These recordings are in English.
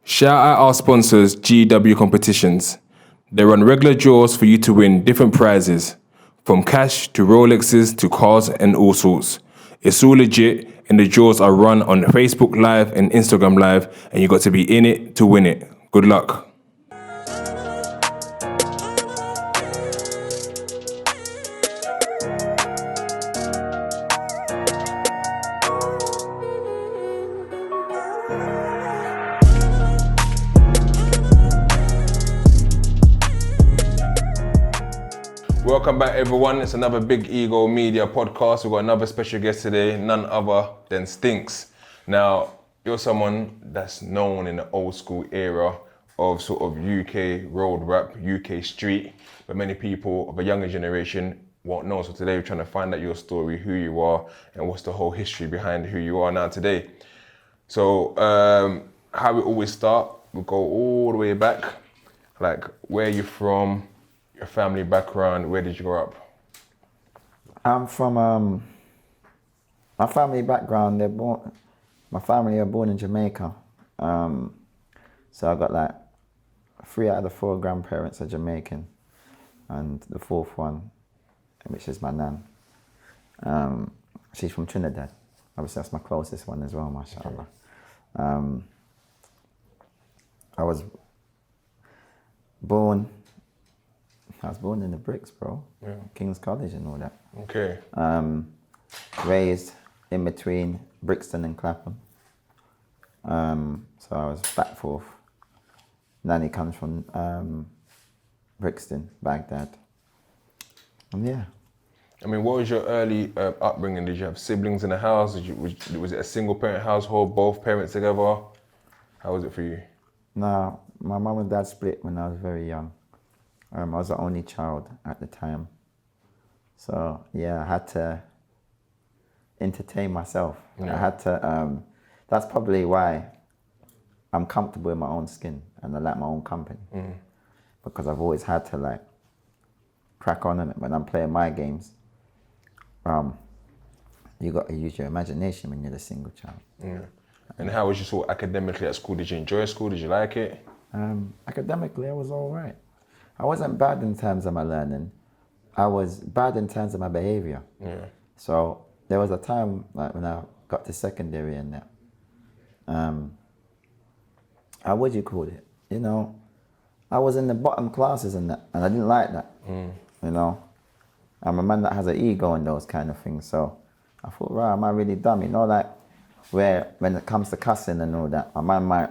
Shout out our sponsors, GW Competitions. They run regular draws for you to win different prizes, from cash to Rolexes to cars and all sorts. It's all legit, and the draws are run on Facebook Live and Instagram Live, and you got to be in it to win it. Good luck. Welcome back, everyone. It's another Big Ego Media podcast. We've got another special guest today, none other than Stinx. Now, you're someone that's known in the old school era of sort of UK road rap, UK street, but many people of a younger generation won't know. So today we're trying to find out your story, who you are, and what's the whole history behind who you are now today. So, how we always start, we'll go all the way back, like where you're from, your family background, where did you grow up? I'm from, my family background, my family are born in Jamaica. So I got like 3 out of the 4 grandparents are Jamaican, and the 4th one, which is my nan, she's from Trinidad. Obviously that's my closest one as well, mashallah. I was born in the Bricks, bro. Yeah. King's College and all that. Okay. Raised in between Brixton and Clapham. So I was back forth. Nanny comes from Brixton, Baghdad. And yeah. I mean, what was your early upbringing? Did you have siblings in the house? Was it a single parent household, both parents together? How was it for you? No, my mum and dad split when I was very young. I was the only child at the time. So yeah, I had to entertain myself. Yeah. I had to, that's probably why I'm comfortable in my own skin and I like my own company. Because I've always had to like crack on in it. When I'm playing my games, you got to use your imagination when you're the single child. Yeah. And how was you sort of academically at school? Did you enjoy school? Did you like it? Academically, I was all right. I wasn't bad in terms of my learning. I was bad in terms of my behavior. Yeah. So there was a time like when I got to secondary and that, how would you call it? You know, I was in the bottom classes and that, and I didn't like that. You know, I'm a man that has an ego and those kind of things. So I thought, right, am I really dumb? You know, like when it comes to cussing and all that, my man might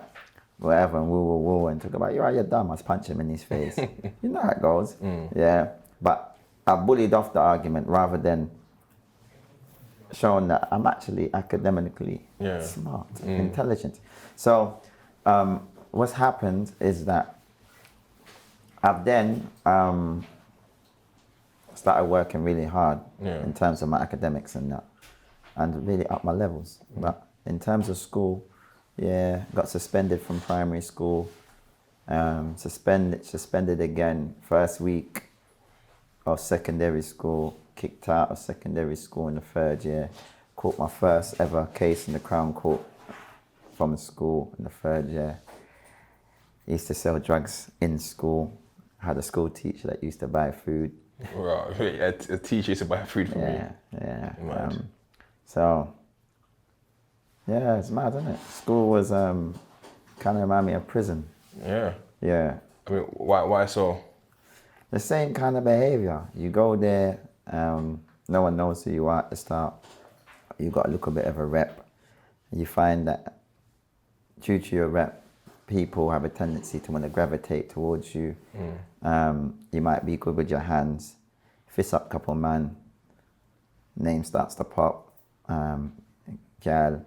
whatever, and woo, and talk about, you're dumb, I was punch him in his face. You know how it goes. Yeah, but I bullied off the argument rather than showing that I'm actually academically smart, intelligent. So what's happened is that I've then started working really hard in terms of my academics and that, and really up my levels. But in terms of school, got suspended from primary school, suspended again first week of secondary school, kicked out of secondary school in the 3rd year, caught my first ever case in the Crown Court from school in the 3rd year. Used to sell drugs in school, had a school teacher that used to buy food. Right, a teacher used to buy food for me? Yeah. So, yeah, it's mad, isn't it? School was kind of remind me of prison. Yeah. Yeah. I mean, why so? The same kind of behavior. You go there, no one knows who you are at the start. You got a little bit of a rep. You find that due to your rep, people have a tendency to want to gravitate towards you. You might be good with your hands. Fist up couple man, name starts to pop. Gal.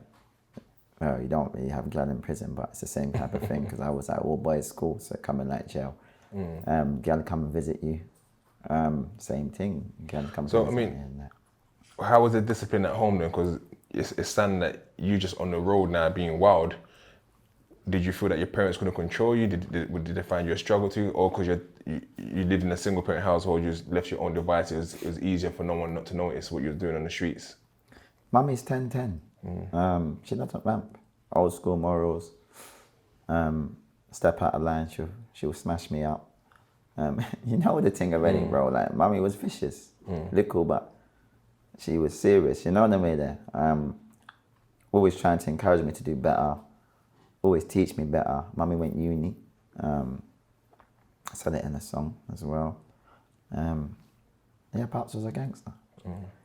Well, you don't really have gal in prison, but it's the same type of thing because I was at all boys school, so coming like jail. Gal come and visit you. Same thing. Gal come. So I mean, how was the discipline at home then? Because it's something that you just on the road now being wild. Did you feel that your parents couldn't control you? Did they find you a struggle to, or because you lived in a single parent household, you just left your own devices? It was easier for no one not to notice what you were doing on the streets. Mummy's 10-10. She doesn't ramp. Old school morals. Step out of line, she'll smash me up. You know the thing already, bro. Like, mommy was vicious, little, but she was serious. You know what I mean? There, always trying to encourage me to do better, always teach me better. Mommy went uni. I said it in a song as well. Yeah, Pops was a gangster.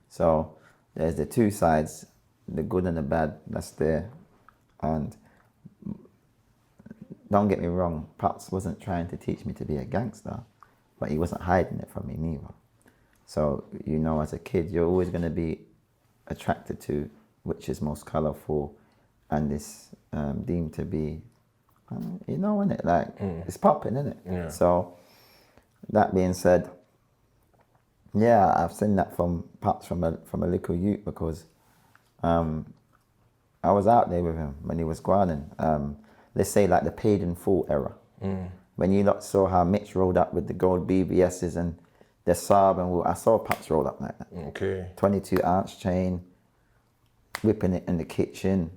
So there's the two sides, the good and the bad. That's there, and don't get me wrong, Pops wasn't trying to teach me to be a gangster, but he wasn't hiding it from me neither. So, you know, as a kid, you're always going to be attracted to which is most colourful and is deemed to be, you know, innit? Like, it's popping, innit? Yeah. So, that being said, yeah, I've seen that from Pops from a little youth because I was out there with him when he was grinding. Let's say like the paid in full era. When you lot saw how Mitch rolled up with the gold BBSs and the Saab, and I saw Pops roll up like that. Okay. 22 ounce chain, whipping it in the kitchen,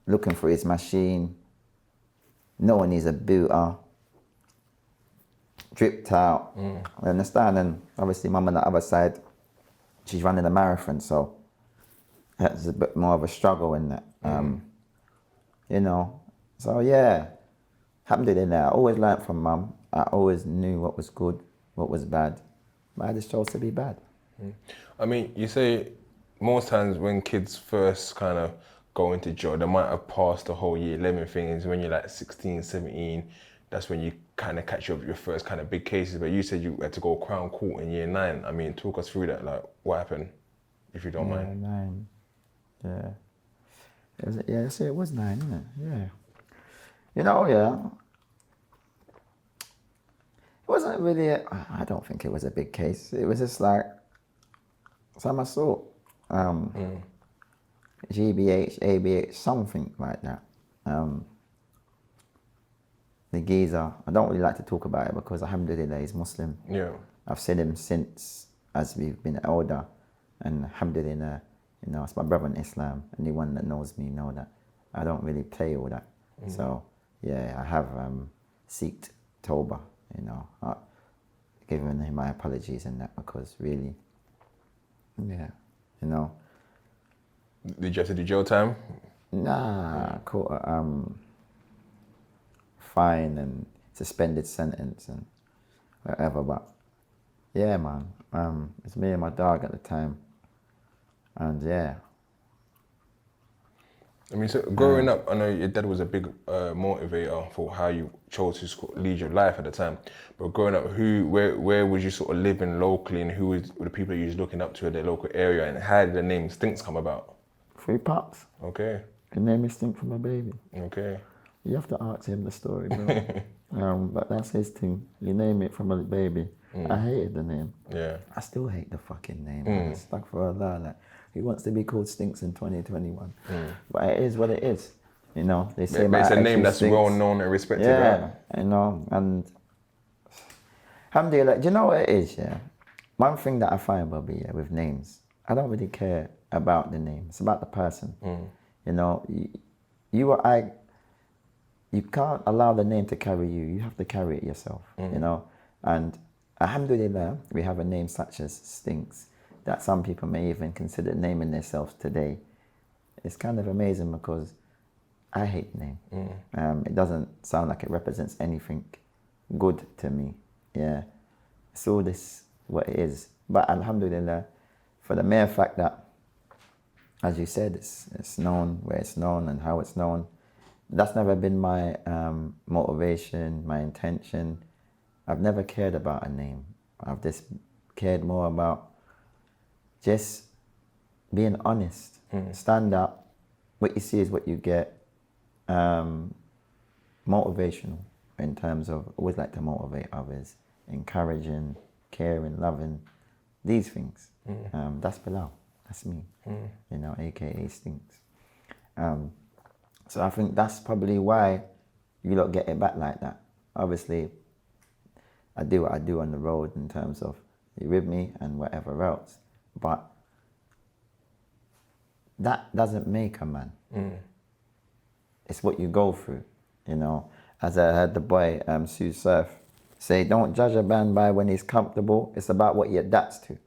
looking for his machine, knowing he's a booter, dripped out. I understand, and obviously mum on the other side, she's running a marathon, so that's a bit more of a struggle in that. You know, so yeah, alhamdulillah, I always learned from mum. I always knew what was good, what was bad, but I just chose to be bad. I mean, you say most times when kids first kind of go into jail, they might have passed the whole year 11 things. When you're like 16, 17, that's when you kind of catch up with your first kind of big cases. But you said you had to go Crown Court in year 9. I mean, talk us through that. Like, what happened, if you don't mind? 9. Yeah. It was 9, isn't it? Yeah. You know, yeah. It wasn't really, I don't think it was a big case. It was just like some assault. GBH, ABH, something like that. The geezer, I don't really like to talk about it because alhamdulillah he's Muslim. Yeah. I've seen him since as we've been older, and alhamdulillah, you know, it's my brother in Islam. Anyone that knows me know that I don't really play all that. So yeah, I have seeked Tawbah, you know, giving him my apologies and that, because really, yeah, you know. Did you have to do jail time? Nah, caught a fine and suspended sentence and whatever, but yeah, man, it's me and my dog at the time, and yeah. I mean, so growing up, I know your dad was a big motivator for how you chose to lead your life at the time. But growing up, where was you sort of living locally, and who were the people you was looking up to in the local area, and how did the name Stinx come about? Free Pops. Okay. The name is Stinx from my baby. Okay. You have to ask him the story, bro. But that's his thing. You name it from a baby. I hated the name. Yeah. I still hate the fucking name. It's stuck for Allah. Like, who wants to be called Stinx in 2021? But it is what it is. You know, they say but it's a name that's stinks. well known and respected, Yeah, right? you know, and alhamdulillah, do you know what it is, yeah? One thing that I find, Bobby, yeah, with names, I don't really care about the name. It's about the person. You know, you or I, you can't allow the name to carry you. You have to carry it yourself, you know? And alhamdulillah, we have a name such as Stinx that some people may even consider naming themselves today. It's kind of amazing because I hate the name. It doesn't sound like it represents anything good to me. Yeah, it's all this what it is. But alhamdulillah, for the mere fact that, as you said, it's known where it's known and how it's known. That's never been my motivation, my intention. I've never cared about a name. I've just cared more about just being honest. Stand up. What you see is what you get. Motivational in terms of always like to motivate others, encouraging, caring, loving, these things. That's Bilal. That's me. You know, aka Stinx. So I think that's probably why you lot get it back like that. Obviously, I do what I do on the road in terms of you with me and whatever else. But that doesn't make a man. It's what you go through. You know, as I heard the boy Sue Surf say, don't judge a man by when he's comfortable. It's about what he adapts to.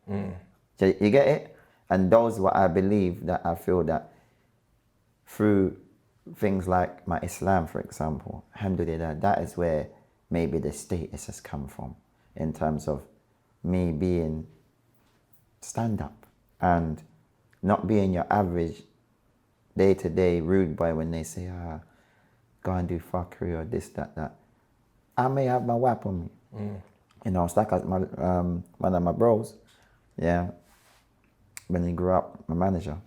So you get it? And those are what I believe, that I feel that through things like my Islam, for example, alhamdulillah, that is where maybe the status has come from, in terms of me being stand up and not being your average day-to-day rude boy when they say, go and do fuckery or this, that. I may have my whap on me. You know, it's like one of my bros, yeah, when he grew up, my manager.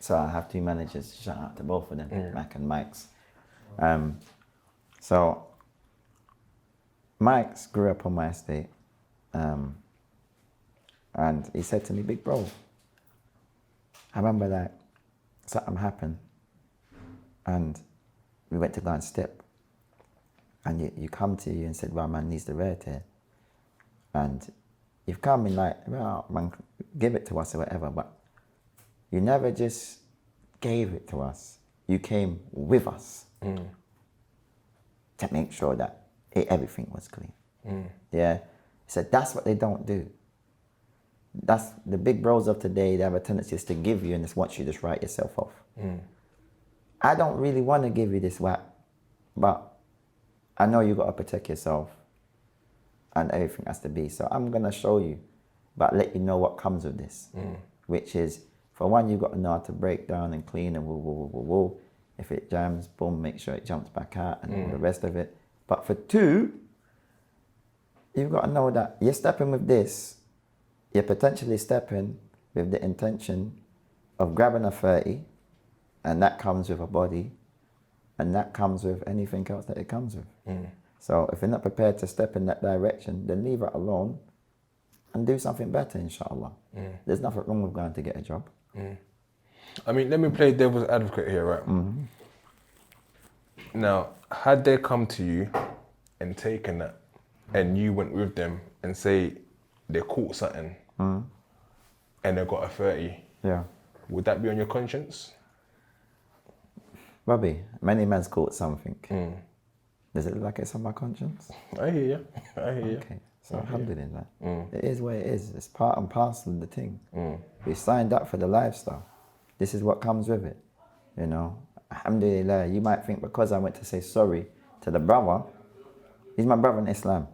So I have 2 managers, shout out to both of them, Mac and Mike's. So Mike's grew up on my estate, and he said to me, big bro, I remember that something happened and we went to go and step, and you come to you and said, well, man needs the rare tear, and you've come in like, well, man, give it to us or whatever, but you never just gave it to us. You came with us to make sure that everything was clean. Yeah. He said, that's what they don't do. That's the big bros of today. They have a tendency to give you and just want you to just write yourself off. I don't really want to give you this whack, but I know you got to protect yourself and everything has to be. So I'm going to show you, but let you know what comes with this, which is, for one, you've got to know how to break down and clean and woo. If it jams, boom, make sure it jumps back out and all the rest of it. But for 2, you've got to know that you're stepping with this, you're potentially stepping with the intention of grabbing a 30, and that comes with a body, and that comes with anything else that it comes with. So if you're not prepared to step in that direction, then leave it alone and do something better, inshallah. There's nothing wrong with going to get a job. I mean, let me play devil's advocate here, right? Now, had they come to you and taken that, and you went with them and say they caught something and they got a 30, would that be on your conscience? Bobby, many men's caught something. Does it look like it's on my conscience? I hear you. Okay, so alhamdulillah. It is what it is. It's part and parcel of the thing. We signed up for the lifestyle. This is what comes with it. You know, alhamdulillah, you might think because I went to say sorry to the brother, he's my brother in Islam.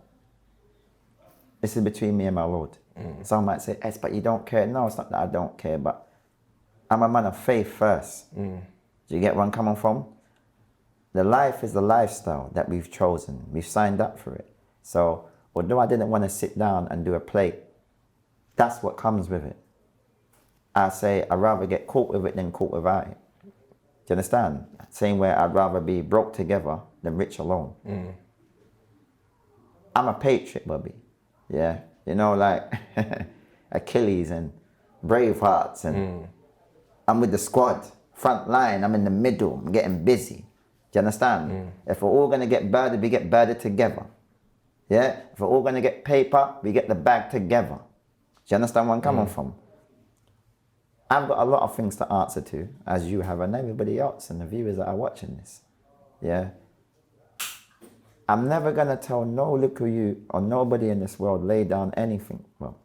This is between me and my Lord. Some might say, yes, but you don't care. No, it's not that I don't care, but I'm a man of faith first. Do you get where I'm coming from? The life is the lifestyle that we've chosen. We've signed up for it. So although I didn't want to sit down and do a plate, that's what comes with it. I say I'd rather get caught with it than caught without it. Do you understand? Same way I'd rather be broke together than rich alone. I'm a patriot, Bobby. Yeah. You know, like Achilles and Bravehearts, and I'm with the squad, front line, I'm in the middle, I'm getting busy. Do you understand? If we're all gonna get birded, we get birded together. Yeah? If we're all gonna get paper, we get the bag together. Do you understand where I'm coming from? I've got a lot of things to answer to, as you have, and everybody else and the viewers that are watching this. Yeah? I'm never gonna tell no little you or nobody in this world lay down anything. Well,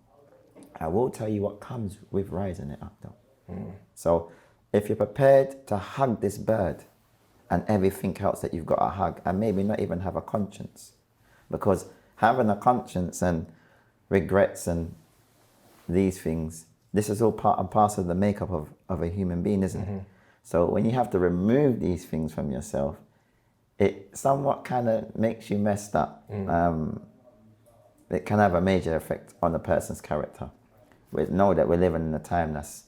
I will tell you what comes with rising it up though. So if you're prepared to hug this bird and everything else that you've got to hug, and maybe not even have a conscience, because having a conscience and regrets and these things, this is all part and parcel of the makeup of a human being, isn't it? So when you have to remove these things from yourself, it somewhat kind of makes you messed up. It can have a major effect on a person's character. We know that we're living in a time that's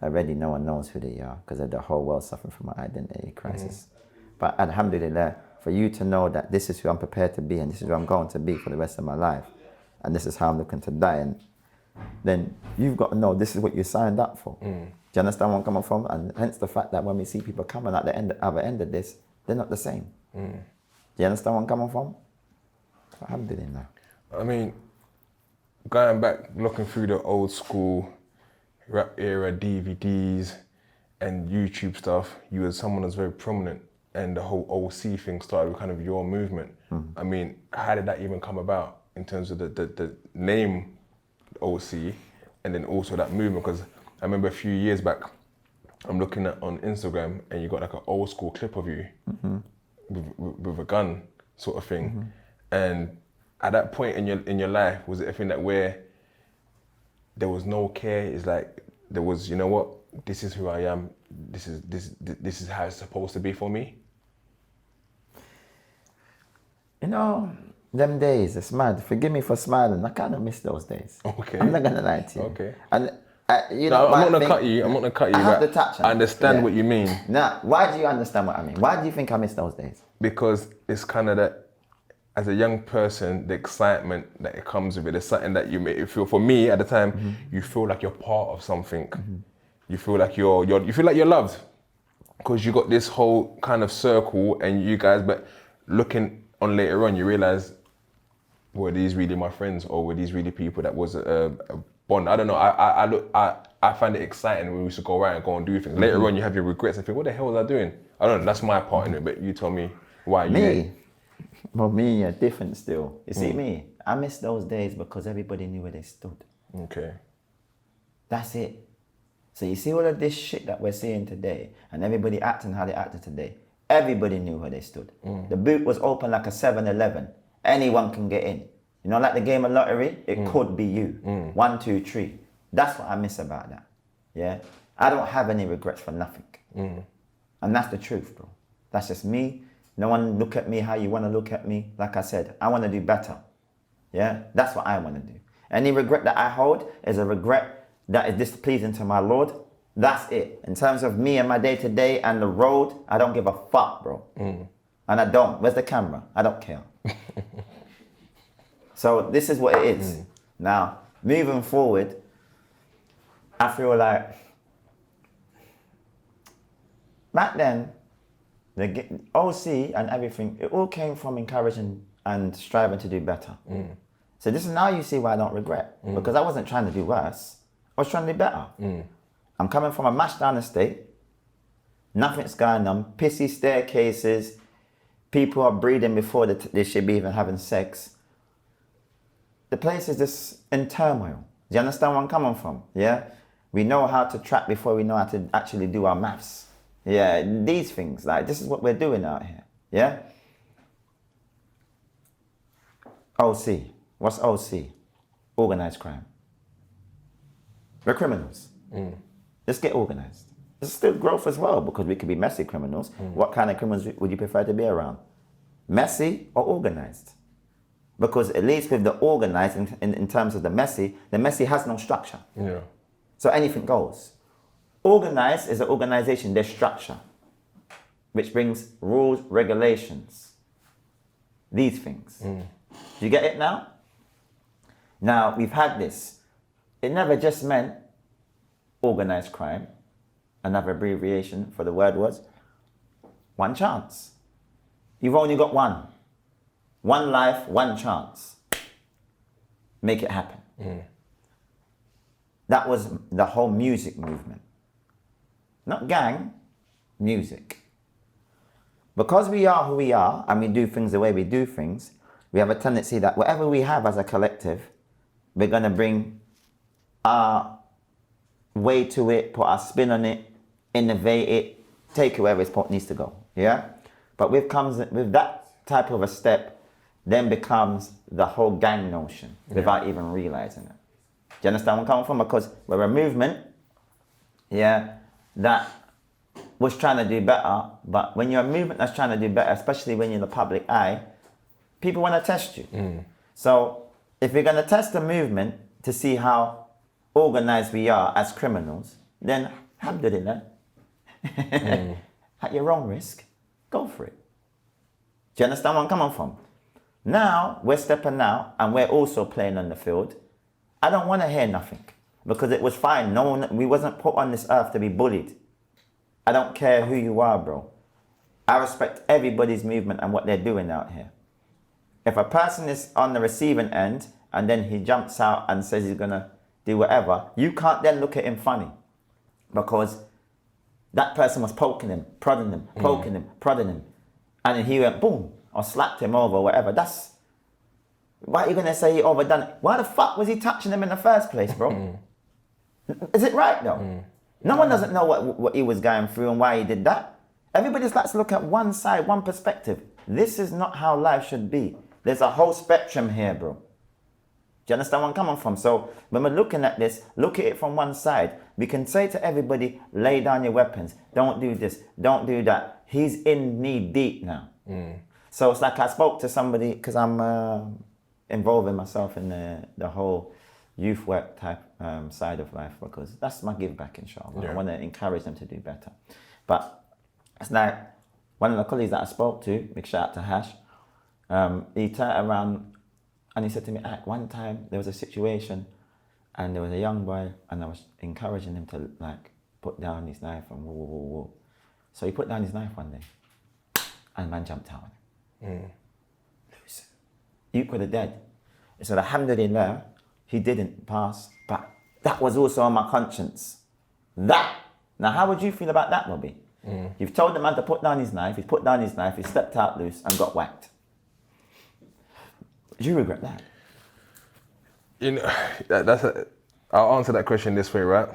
already no one knows who they are, because the whole world suffering from an identity crisis. But alhamdulillah, for you to know that this is who I'm prepared to be and this is who I'm going to be for the rest of my life, and this is how I'm looking to die, and then you've got to know this is what you signed up for. Do you understand where I'm coming from? And hence the fact that when we see people coming at the other end of this, they're not the same. Do you understand where I'm coming from? Alhamdulillah. I mean, going back, looking through the old school rap era DVDs and YouTube stuff, you were someone that's very prominent and the whole OC thing started with kind of your movement. I mean, how did that even come about in terms of the name OC and then also that movement? Because I remember a few years back, I'm looking at on Instagram and you got like an old school clip of you with a gun sort of thing. And at that point in your life, was it a thing that where there was no care? It's like there was, you know what, this is who I am. This is how it's supposed to be for me. You know, them days, it's mad. Forgive me for smiling. I kind of miss those days. Okay. I'm not gonna lie to you. Okay. And you No, know, I'm not gonna cut you. I'm not gonna cut you. I have but to touch on I understand it. what you mean. Now, why do you understand what I mean? Why do you think I miss those days? Because it's kind of that, as a young person, the excitement that it comes with it is something that you make you feel. For me, at the time, you feel like you're part of something. You feel like you feel like you're loved, because you got this whole kind of circle and you guys. But looking on later on, you realize, were these really my friends, or were these really people that was a bond? I don't know. I find it exciting when we used to go around and go and do things. Later on, you have your regrets and think, what the hell was I doing? I don't know. That's my part in it. But you tell me why. Me? Well, me, yeah, different still. You see me? I miss those days because everybody knew where they stood. Okay. That's it. So you see all of this shit that we're seeing today, and everybody acting how they acted today. Everybody knew where they stood. The boot was open like a 7-Eleven. Anyone can get in. You know, like the game of lottery, it could be you. 1, 2, 3. That's what I miss about that. Yeah? I don't have any regrets for nothing. And that's the truth, bro. That's just me. No one look at me how you want to look at me. Like I said, I want to do better. Yeah? That's what I want to do. Any regret that I hold is a regret that is displeasing to my Lord. That's it. In terms of me and my day-to-day and the road, I don't give a fuck, bro. And I don't. Where's the camera? I don't care. So this is what it is. Now, moving forward, I feel like back then, the OC and everything, it all came from encouraging and striving to do better. So this is now you see why I don't regret. Because I wasn't trying to do worse. I was trying to do better. I'm coming from a mashed down estate. Nothing's going on. Pissy staircases. People are breeding before they should be even having sex. The place is just in turmoil. Do you understand where I'm coming from? Yeah? We know how to trap before we know how to actually do our maths. Yeah, these things. Like, this is what we're doing out here. Yeah? OC. What's OC? Organized crime. We're criminals. Let's get organized. There's still growth as well, because we could be messy criminals. What kind of criminals would you prefer to be around? Messy or organized? Because at least with the organized, in terms of the messy has no structure. Yeah. So anything goes. Organized is an organization, there's structure, which brings rules, regulations, these things. Do you get it now? Now, we've had this. It never just meant organized crime. Another abbreviation for the word was one chance. You've only got one. One life, one chance. Make it happen. That was the whole music movement. Not gang, music. Because we are who we are and we do things the way we do things, we have a tendency that whatever we have as a collective, we're going to bring our way to it, put our spin on it, innovate it, take it wherever it needs to go. Yeah? But with that type of a step, then becomes the whole gang notion without even realizing it. Do you understand where I'm coming from? Because we're a movement, yeah, that was trying to do better. But when you're a movement that's trying to do better, especially when you're in the public eye, people want to test you. So if you're going to test the movement to see how organized we are as criminals, then alhamdulillah, at your own risk, go for it. Do you understand where I'm coming from? Now, we're stepping out and we're also playing on the field. I don't want to hear nothing because it was fine. We wasn't put on this earth to be bullied. I don't care who you are, bro. I respect everybody's movement and what they're doing out here. If a person is on the receiving end and then he jumps out and says he's going to do whatever, you can't then look at him funny because that person was poking him, prodding him, poking him, prodding him. and he went boom, or slapped him over, or whatever. Why are you gonna say he overdone it? Why the fuck was he touching him in the first place, bro? Is it right though? No one doesn't know what he was going through and why he did that. Everybody just likes to look at one side, one perspective. This is not how life should be. There's a whole spectrum here, bro. Do you understand where I'm coming from? So when we're looking at this, look at it from one side. We can say to everybody, lay down your weapons. Don't do this. Don't do that. He's in knee deep now. So it's like I spoke to somebody, because I'm involving myself in the whole youth work type side of life, because that's my give back, inshallah. I want to encourage them to do better. But it's like one of the colleagues that I spoke to, big shout out to Hash, he turned around and he said to me, one time there was a situation and there was a young boy and I was encouraging him to like put down his knife and whoa. So he put down his knife one day and man jumped out. You could have died. He said, alhamdulillah, he didn't pass, but that was also on my conscience. Now how would you feel about that, Bobby? You've told the man to put down his knife, he's put down his knife, he stepped out loose and got whacked. Do you regret that? You know, I'll answer that question this way, right?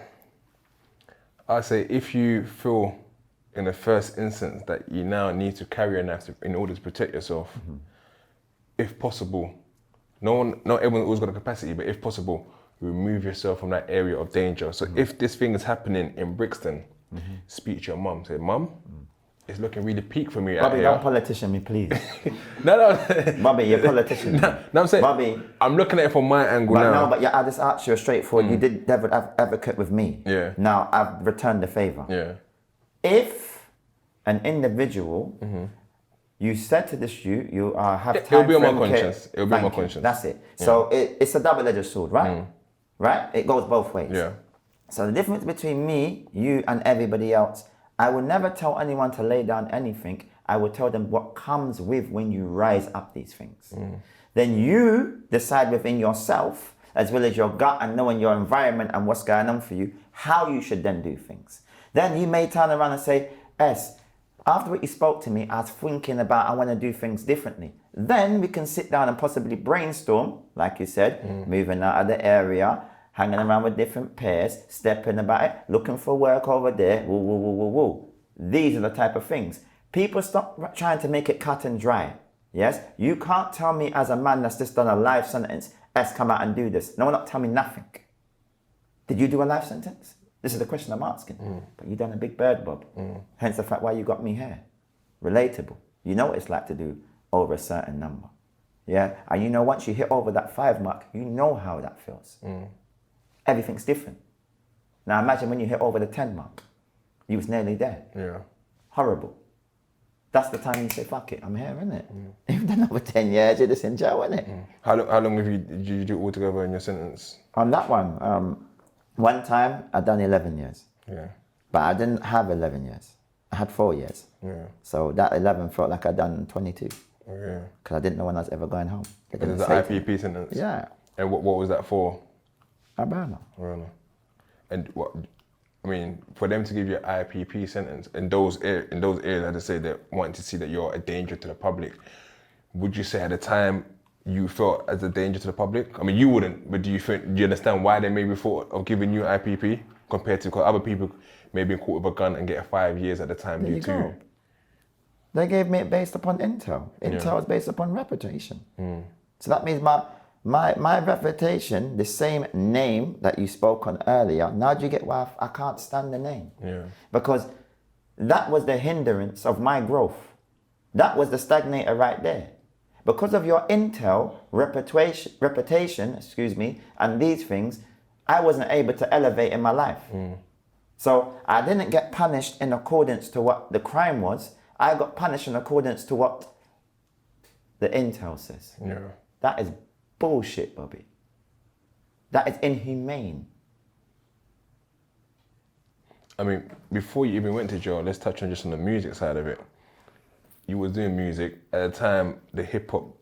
I say if you feel in the first instance that you now need to carry a knife in order to protect yourself, if possible, not everyone's always got the capacity, but if possible, remove yourself from that area of danger. So if this thing is happening in Brixton, speak to your mum. Say, Mum, it's looking really peak for me out Bobby, here. don't politician me, please. No. Bobby, you're a politician. No, I'm saying, Bobby, I'm looking at it from my angle now. No, but yeah, I just asked you straightforward. You did devil advocate with me. Yeah. Now I've returned the favor. Yeah. If an individual, you said to this you have time. It'll be on my conscience. It'll be on my conscience. That's it. So it's a double-edged sword, right? Right? It goes both ways. Yeah. So the difference between me, you, and everybody else, I will never tell anyone to lay down anything. I will tell them what comes with when you rise up these things. Then you decide within yourself, as well as your gut and knowing your environment and what's going on for you, how you should then do things. Then you may turn around and say, after what you spoke to me, I was thinking about I want to do things differently. Then we can sit down and possibly brainstorm, like you said, moving out of the area, hanging around with different pairs, stepping about it, looking for work over there, woo. These are the type of things. People stop trying to make it cut and dry. Yes? You can't tell me as a man that's just done a life sentence, come out and do this. No one not tell me nothing. Did you do a life sentence? This is the question I'm asking. But you done a big bird, Bob. Hence the fact why you got me here. Relatable. You know what it's like to do over a certain number. Yeah? And you know once you hit over that 5 mark, you know how that feels. Everything's different. Now imagine when you hit over the 10 mark. You was nearly there. Yeah. Horrible. That's the time you say, fuck it, I'm here, innit? You've done over 10 years, you're just in jail, innit? How long did you do altogether in your sentence? On that one time I done 11 years. Yeah. But I didn't have 11 years. I had 4 years. Yeah. So that 11 felt like I'd done 22. Yeah. Because I didn't know when I was ever going home. It was the IPP sentence? Yeah. And what was that for? Abana. And what, I mean, for them to give you an IPP sentence in those areas, I just say that wanting to see that you're a danger to the public, would you say at the time you felt as a danger to the public? I mean, you wouldn't, but do you understand why they maybe thought of giving you IPP compared to, because other people may be caught with a gun and get 5 years at the time due to? They gave me it based upon intel. Intel is based upon reputation. So that means my reputation, the same name that you spoke on earlier, now do you get why I can't stand the name? Yeah. Because that was the hindrance of my growth. That was the stagnator right there. Because of your intel, reputation, and these things, I wasn't able to elevate in my life. So I didn't get punished in accordance to what the crime was. I got punished in accordance to what the intel says. Yeah. That is bullshit, Bobby. That is inhumane. I mean, before you even went to jail, let's touch on just on the music side of it. You was doing music at the time. The hip hop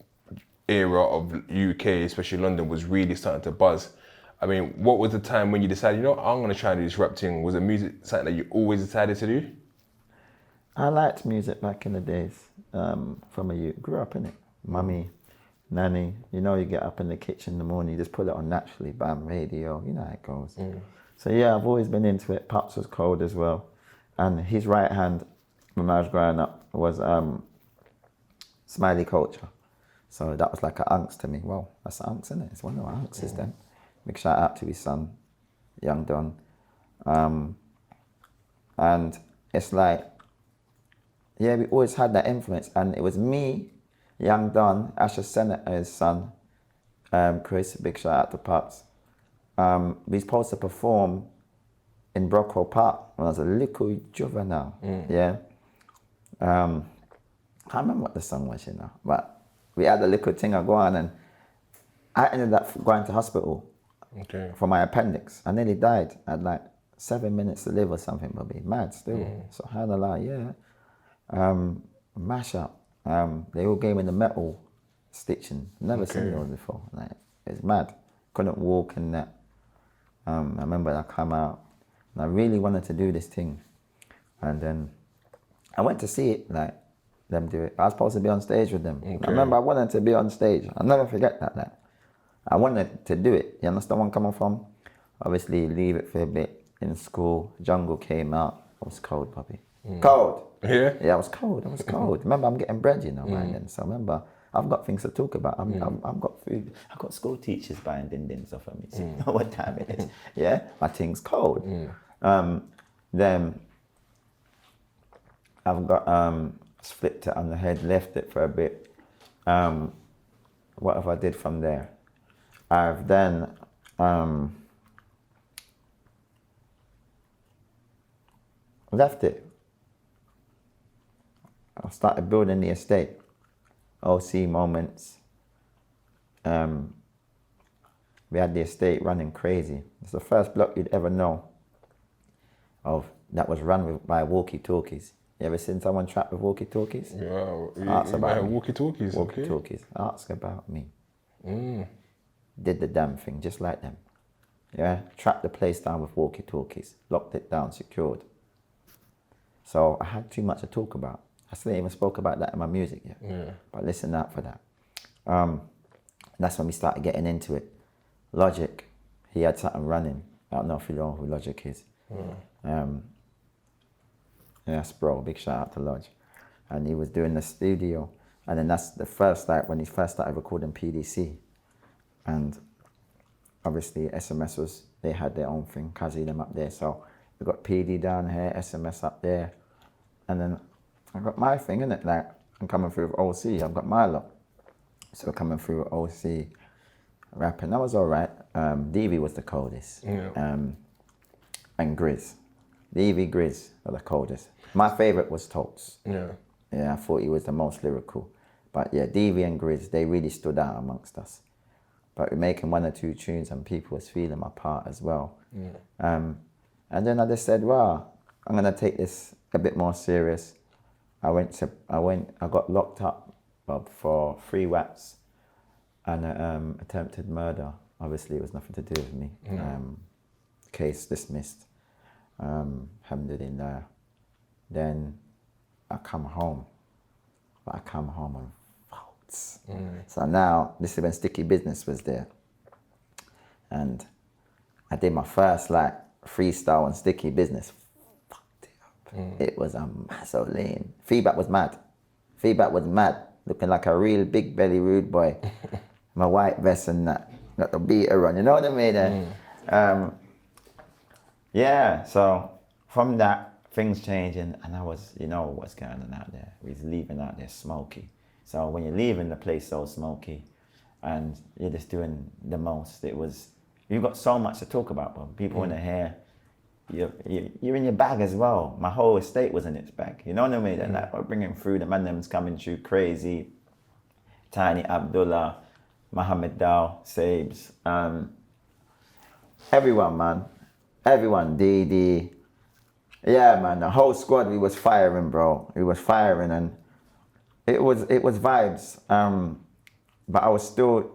era of UK, especially London, was really starting to buzz. I mean, what was the time when you decided, I'm going to try and do this rap thing? Was it music something that you always decided to do? I liked music back in the days. From a youth, grew up in it. Mummy, nanny, you know, you get up in the kitchen in the morning, you just put it on naturally, bam, radio, you know how it goes. So yeah, I've always been into it. Pops was cold as well. And his right hand, when I was growing up, was Smiley Culture. So that was like an unks to me. Well, that's an unks, isn't it? It's one of our unks, is then. Big shout out to his son, Young Don. And it's like, yeah, we always had that influence. And it was me, Young Don, Asher Senator's son, Chris, big shout out to Pops. We were supposed to perform in Brockwell Park when I was a little juvenile. Yeah. I can't remember what the song was, you know, but we had a little thing I go on, and I ended up going to hospital for my appendix. I nearly died. I had like 7 minutes to live or something, Bobby. Mad still. Subhanallah, yeah. Mash up. They all gave me the metal stitching. Never seen those before. Like, it's mad. Couldn't walk and that. I remember I come out and I really wanted to do this thing. And then I went to see it, like, them do it. I was supposed to be on stage with them. I remember I wanted to be on stage. I'll never forget that. Like, I wanted to do it. You understand where I'm coming from? Obviously, leave it for a bit in school. Jungle came out. It was cold, Bobby. Cold. Yeah? Yeah, I was cold. I was cold. Remember, I'm getting bread, you know, right then. So remember, I've got things to talk about. I've got food. I've got school teachers buying din-dins off of me. So you know what time it is. Yeah? My thing's cold. Then I've got flipped it on the head, left it for a bit. What have I did from there? I've then left it. I started building the estate. OC moments. We had the estate running crazy. It's the first block you'd ever know of that was run by walkie-talkies. You ever seen someone trapped with walkie-talkies? Yeah, Ask about me. walkie-talkies. Walkie-talkies. Ask about me. Did the damn thing just like them. Yeah, trapped the place down with walkie-talkies. Locked it down, secured. So I had too much to talk about. I still ain't even spoke about that in my music yet. But listen out for that. That's when we started getting into it. Logic, he had something running. I don't know if you know who Logic is. Yes, bro, big shout out to Lodge. And he was doing the studio. And then that's the first, like, when he first started recording PDC. And obviously SMS was, they had their own thing, Kazi them up there. So we got PD down here, SMS up there. And then I got my thing, innit? Like, I'm coming through with OC, I've got my lot. So coming through with OC, rapping, that was all right. DV was the coldest. And Grizz. DV, Grizz are the coldest. My favorite was Totes. Yeah, I thought he was the most lyrical. But yeah, DV and Grizz, they really stood out amongst us. But we're making 1 or 2 tunes and people was feeling my part as well. And then I just said, well, I'm gonna take this a bit more serious. I got locked up for 3 whaps and attempted murder. Obviously, it was nothing to do with me. Case dismissed. Alhamdulillah. Then I come home. But I come home on votes. So now, this is when Sticky Business was there. And I did my first like freestyle on Sticky Business. Fucked it up. It was a massive lane. Feedback was mad. Looking like a real big belly rude boy. My white vest and that. Got the beater on, you know what I mean? Yeah, so from that, things changing, and I was, you know what's going on out there. We was leaving out there smoky. So when you're leaving the place so smoky, and you're just doing the most, you've got so much to talk about, bro. People in the hair, you're in your bag as well. My whole estate was in its bag, you know what I mean? And like, we're bringing through, the man them's coming through crazy. Tiny Abdullah, Mohammed Dow, Sabes, everyone, man. Everyone, DD. Yeah, man, the whole squad, we was firing, bro. We was firing, and it was vibes. But I was still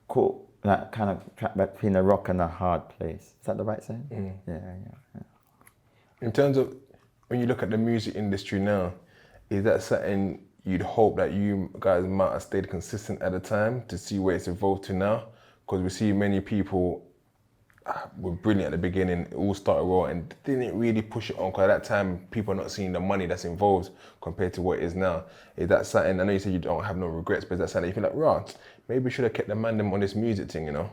caught, that kind of trapped between a rock and a hard place. Is that the right saying? Yeah. In terms of when you look at the music industry now, is that something you'd hope that you guys might have stayed consistent at the time to see where it's evolved to now? Because we see many people were brilliant at the beginning, it all started raw and didn't really push it on, because at that time people are not seeing the money that's involved compared to what it is now. Is that something, I know you said you don't have no regrets, but is that something you feel like, raw, maybe we should have kept the man them on this music thing, you know?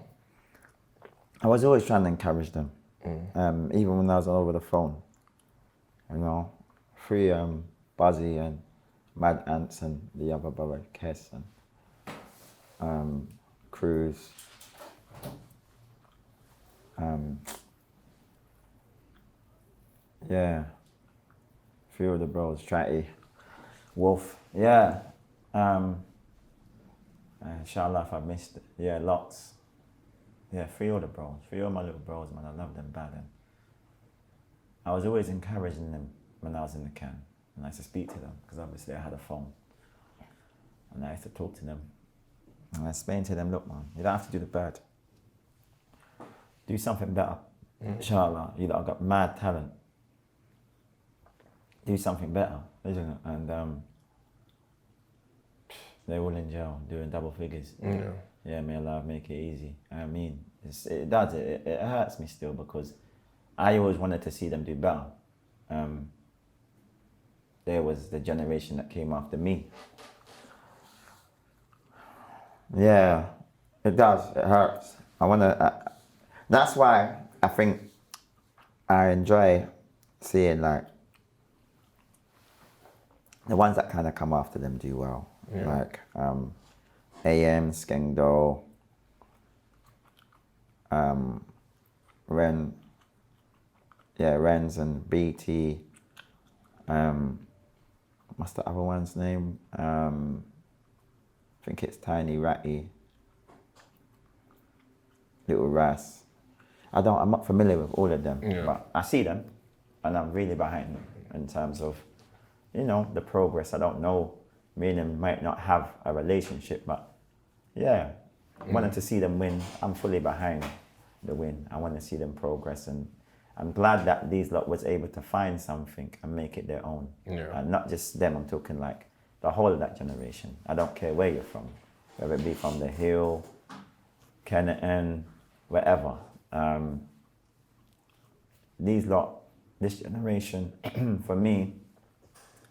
I was always trying to encourage them, even when I was over the phone. You know, free Buzzy and Mad Ants and the other brother, Kess and Cruz. Yeah, few of the bros, Tratty, Wolf, yeah. Inshallah if I missed it. Yeah, lots. Yeah, three of the bros, three of my little bros, man, I love them bad. And I was always encouraging them when I was in the can. And I used to speak to them, because obviously I had a phone. And I used to talk to them. And I explained to them, look man, you don't have to do the bad. Do something better. Inshallah, you lot have got mad talent. Do something better, isn't it? And they're all in jail, doing double figures. Yeah, may Allah make it easy. I mean, it does, it hurts me still, because I always wanted to see them do better. There was the generation that came after me. Yeah, it does, it hurts. That's why I think I enjoy seeing like the ones that kind of come after them do well. Like AM, Skengdo, Renz and BT. What's the other one's name? I think it's Tiny Ratty, Little Ras. I'm not familiar with all of them, but I see them and I'm really behind them in terms of, you know, the progress. I don't know, me and them might not have a relationship, but yeah, wanting to see them win, I'm fully behind the win. I want to see them progress, and I'm glad that these lot was able to find something and make it their own. And not just them, I'm talking like the whole of that generation. I don't care where you're from, whether it be from the Hill, Kenneton, wherever. These lot, this generation, for me,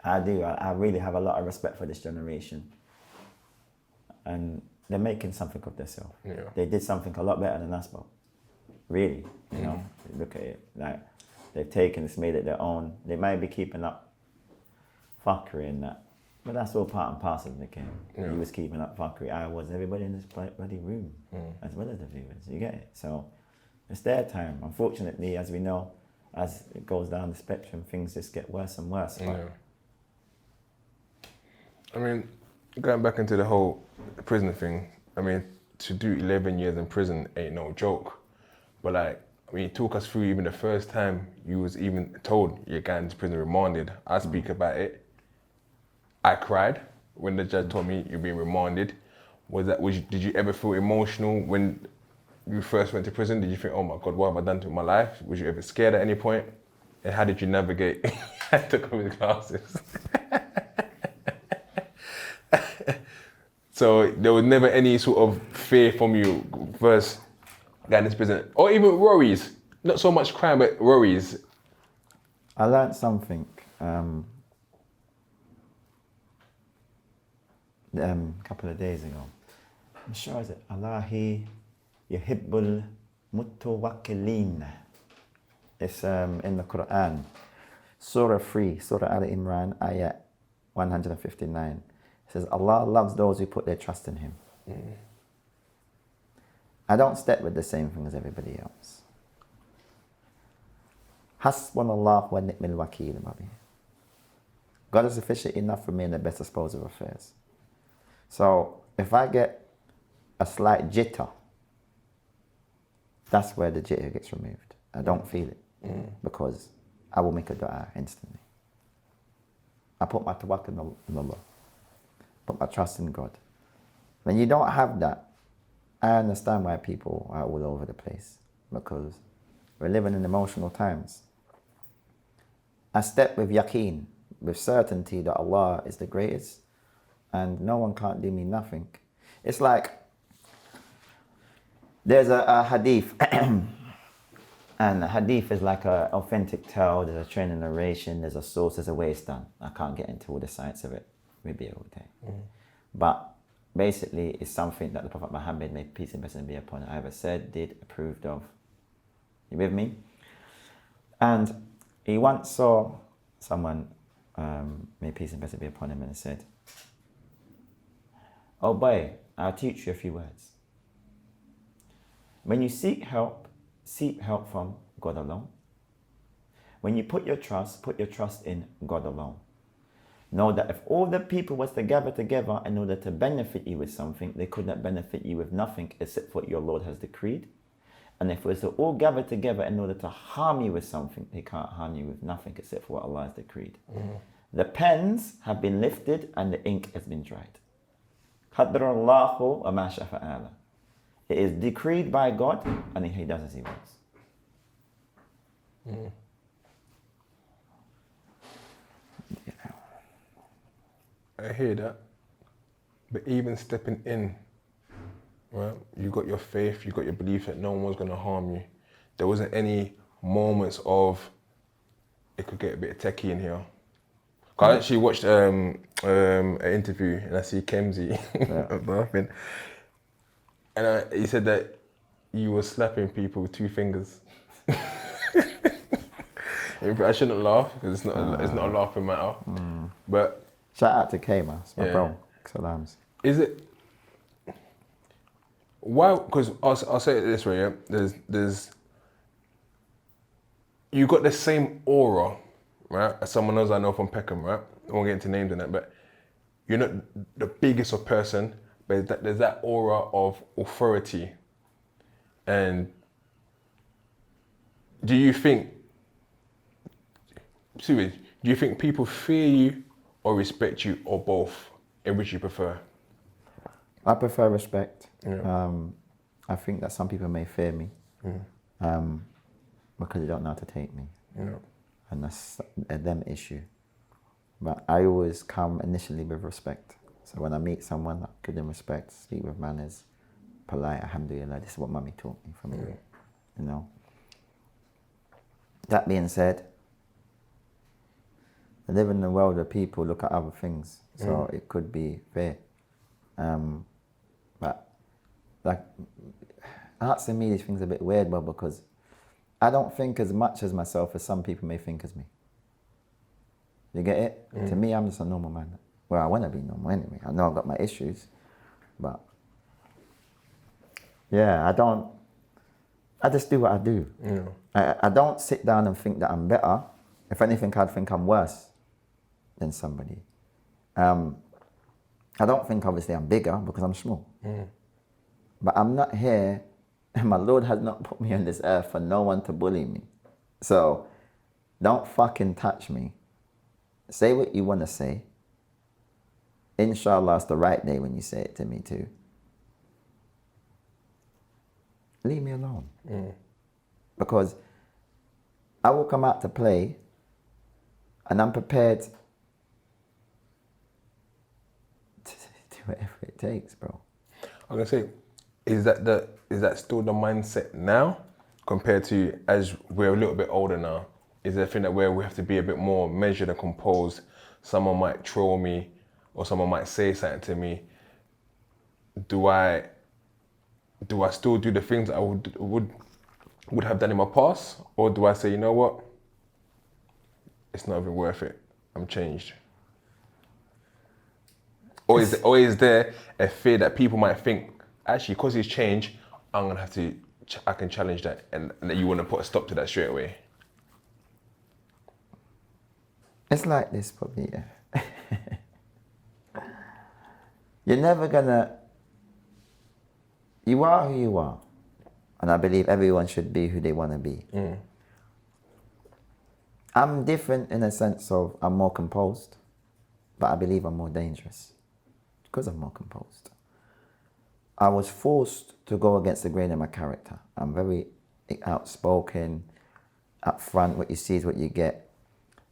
I really have a lot of respect for this generation. And they're making something of themselves. They did something a lot better than us, but really, you know, look at it, like they've taken this, made it their own. They might be keeping up fuckery and that, but that's all part and parcel of the game. He was keeping up fuckery, I was, everybody in this bloody room, as well as the viewers, you get it? So it's their time. Unfortunately, as we know, as it goes down the spectrum, things just get worse and worse. I mean, going back into the whole prison thing, I mean, to do 11 years in prison ain't no joke. But like, I mean, talk us through even the first time you was even told you're going to prison remanded. I speak about it. I cried when the judge told me you're being remanded. Did you ever feel emotional when you first went to prison? Did you think, oh my God, what have I done to my life? Was you ever scared at any point? And how did you navigate? I took off his glasses. So there was never any sort of fear from you first going into prison, or even worries? Not so much crime, but worries. I learned something a couple of days ago. I'm sure it's Allahi yuhibbul mutawakkilin. It's in the Quran, Surah 3, Surah Al Imran, ayat 159. It says, Allah loves those who put their trust in Him. I don't step with the same thing as everybody else. Hasbunallah wa ni'mal wakeel, Bobby. God is sufficient enough for me in the best disposal of affairs. So if I get a slight jitter, that's where the jitter gets removed. I don't feel it because I will make a dua instantly. I put my tawakkul in Allah. Put my trust in God. When you don't have that, I understand why people are all over the place, because we're living in emotional times. I step with yaqeen, with certainty that Allah is the greatest and no one can't do me nothing. It's like there's a hadith and a hadith is like an authentic tale, there's a training narration, there's a source, there's a way it's done. I can't get into all the science of it. We'd be here all day. But basically it's something that the Prophet Muhammad, may peace and blessings be upon him, either said, did, approved of. You with me? And he once saw someone, may peace and blessings be upon him, and said, "Oh boy, I'll teach you a few words. When you seek help from God alone. When you put your trust in God alone. Know that if all the people was to gather together in order to benefit you with something, they could not benefit you with nothing except what your Lord has decreed. And if we was to all gather together in order to harm you with something, they can't harm you with nothing except for what Allah has decreed. The pens have been lifted and the ink has been dried. قَدَّرَ اللَّهُ وَمَا شَاءَ فَعَلَ. It is decreed by God and He does as He wants. I hear that. But even stepping in, right? You got your faith, you got your belief that no one's going to harm you. There wasn't any moments of, it could get a bit techie in here. I actually watched an interview and I see Kemsey laughing. And he said that you were slapping people with 2 fingers. I shouldn't laugh because it's not a laughing matter. But shout out to K-Mas, my bro. Salams. Is it? Why? Because I'll say it this way. Yeah, there's. You got the same aura, right? As someone else I know from Peckham, right? I won't get into names in that, but you're not the biggest of person, but there's that aura of authority. And do you think people fear you or respect you, or both, in which you prefer? I prefer respect. Yeah. I think that some people may fear me because they don't know how to take me. Yeah. And that's a them issue. But I always come initially with respect. So when I meet someone, I give them respect, speak with manners, polite, alhamdulillah. This is what Mummy taught me from you. You know. That being said, I live in a world where people look at other things, so it could be fair. But like asking me these things are a bit weird, but because I don't think as much as myself as some people may think as me. You get it? To me, I'm just a normal man. Well, I want to be normal anyway. I know I've got my issues, but yeah, I just do what I do. I don't sit down and think that I'm better. If anything, I'd think I'm worse than somebody. I don't think obviously I'm bigger because I'm small. But I'm not here, and my Lord has not put me on this earth for no one to bully me. So don't fucking touch me. Say what you want to say. Inshallah, it's the right day when you say it to me too. Leave me alone. Because I will come out to play and I'm prepared to do whatever it takes, bro. I'm gonna say, is that still the mindset now compared to as we're a little bit older now? Is there a thing that where we have to be a bit more measured and composed? Someone might troll me or someone might say something to me. Do I still do the things that I would have done in my past? Or do I say, you know what? It's not even worth it. I'm changed. Or is there a fear that people might think, actually, because he's changed, I'm gonna have to, I can challenge that, and that you want to put a stop to that straight away? It's like this probably, yeah. You're never gonna, you are who you are. And I believe everyone should be who they want to be. I'm different in a sense of I'm more composed, but I believe I'm more dangerous because I'm more composed. I was forced to go against the grain of my character. I'm very outspoken, upfront. What you see is what you get.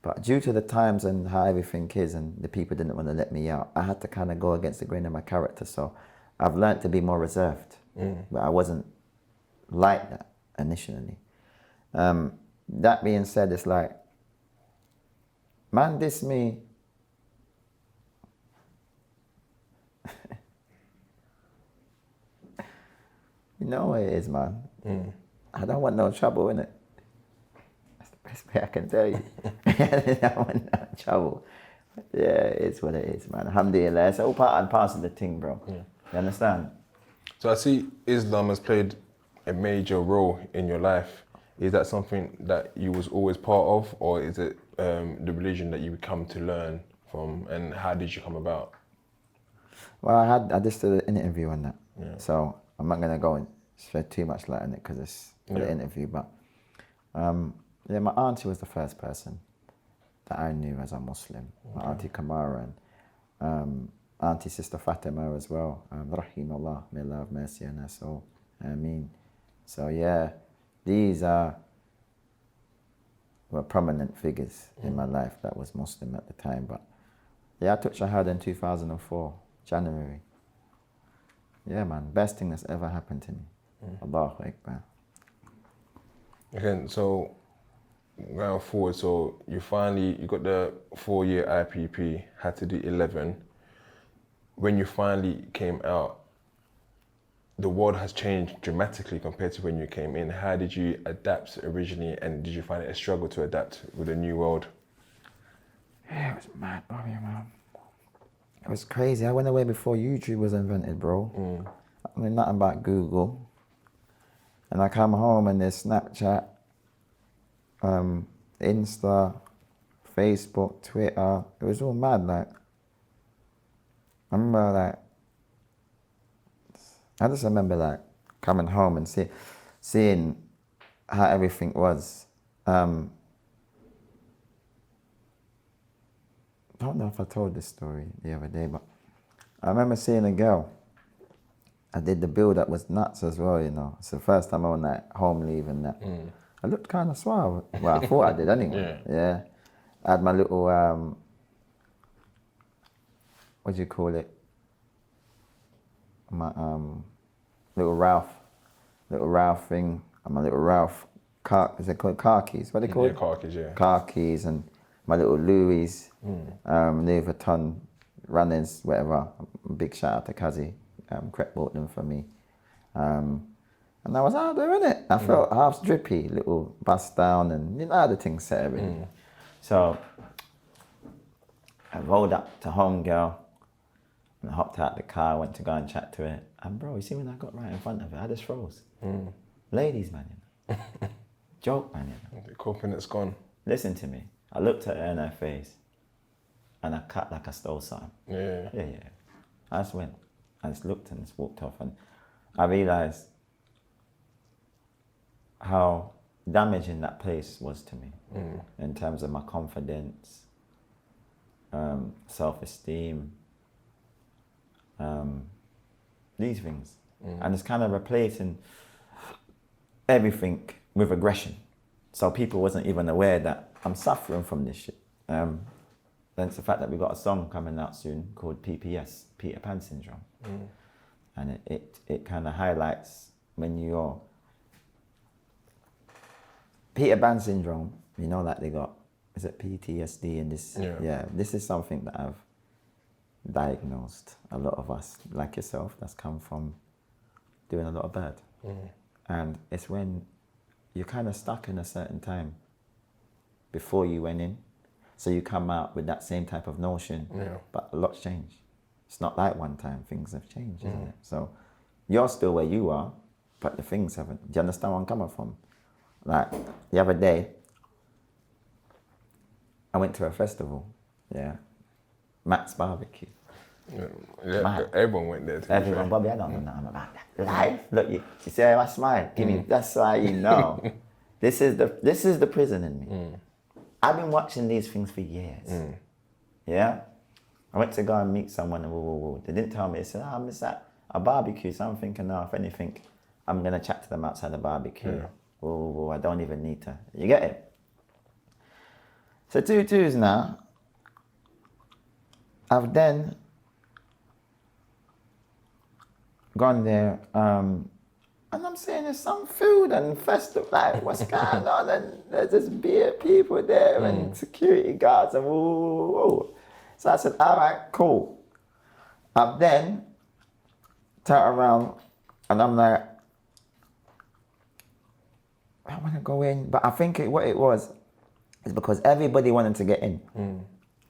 But due to the times and how everything is, and the people didn't want to let me out, I had to kind of go against the grain of my character. So I've learned to be more reserved, but I wasn't like that initially. That being said, it's like, man, diss me. You know what it is, man. I don't want no trouble, innit? That's the best way I can tell you. I don't want no trouble. Yeah, it's what it is, man. Alhamdulillah, it's all part and parcel of the thing, bro. Yeah. You understand? So I see Islam has played a major role in your life. Is that something that you was always part of, or is it the religion that you come to learn from, and how did you come about? Well, I just did an interview on that. Yeah. So I'm not going to go and shed too much light on it because it's for the interview. But yeah, my auntie was the first person that I knew as a Muslim. My auntie Kamara and auntie sister Fatima as well. Rahimullah, may Allah have mercy on us all. Ameen. So yeah, these were prominent figures in my life that was Muslim at the time. But yeah, I took Shahada in 2004, January. Yeah, man, best thing that's ever happened to me. Allahu Akbar. Again, so going forward, so you got the 4-year IPP, had to do 11. When you finally came out, the world has changed dramatically compared to when you came in. How did you adapt originally, and did you find it a struggle to adapt with the new world? Yeah, it was mad, Bobby, man. It was crazy. I went away before YouTube was invented, bro. I mean, nothing about Google. And I come home and there's Snapchat, Insta, Facebook, Twitter. It was all mad, like. I remember, like, I just remember, like, coming home and seeing how everything was. I don't know if I told this story the other day, but I remember seeing a girl. I did the build that was nuts as well, you know. It's the first time I was on that home leave and that. I looked kind of suave. Well, I thought I did anyway. Yeah. I had my little, what do you call it? My little Ralph thing, and my little Ralph is it called car keys? What are they called? Yeah, car keys, yeah. Car keys, and my little Louis, Louis Vuitton runners, whatever. Big shout out to Kazi, Crep bought them for me. And I was out there, innit? I felt half drippy, little bust down, and you know how the thing's set everything. So I rolled up to home girl and I hopped out the car, went to go and chat to her. And bro, you see when I got right in front of her, I just froze. Ladies, man, you know. Joke, man, you know. The confidence gone. Listen to me. I looked at her in her face and I cut like I stole something. Yeah. I just went. I just looked and just walked off, and I realised how damaging that place was to me in terms of my confidence, self-esteem, these things. And it's kind of replacing everything with aggression. So people wasn't even aware that I'm suffering from this shit. Then it's the fact that we got a song coming out soon called PPS, Peter Pan Syndrome. And it kind of highlights when you're... Peter Pan Syndrome, you know, like they got, is it PTSD and this? Yeah, this is something that I've diagnosed a lot of us, like yourself, that's come from doing a lot of bad. And it's when you're kind of stuck in a certain time before you went in. So you come out with that same type of notion, but a lot's changed. It's not like one time, things have changed, isn't it? So you're still where you are, but the things haven't. Do you understand where I'm coming from? Like the other day, I went to a festival, Matt's Barbecue. Yeah, everyone went there. Everyone, Bobby, I don't know nothing about that. Life, look, you see how I smile? Give me, that's why you know. This is the prison in me. I've been watching these things for years. Yeah? I went to go and meet someone and they didn't tell me. They said, I'm just at a barbecue. So I'm thinking, no, if anything, I'm going to chat to them outside the barbecue. I don't even need to. You get it? So 2-2s now. I've then gone there, and I'm saying there's some food and festival, like what's going on? And there's just beer people there and security guards and whoa. So I said, all right, cool. I've then turned around and I'm like, I want to go in, but I think what it was is because everybody wanted to get in.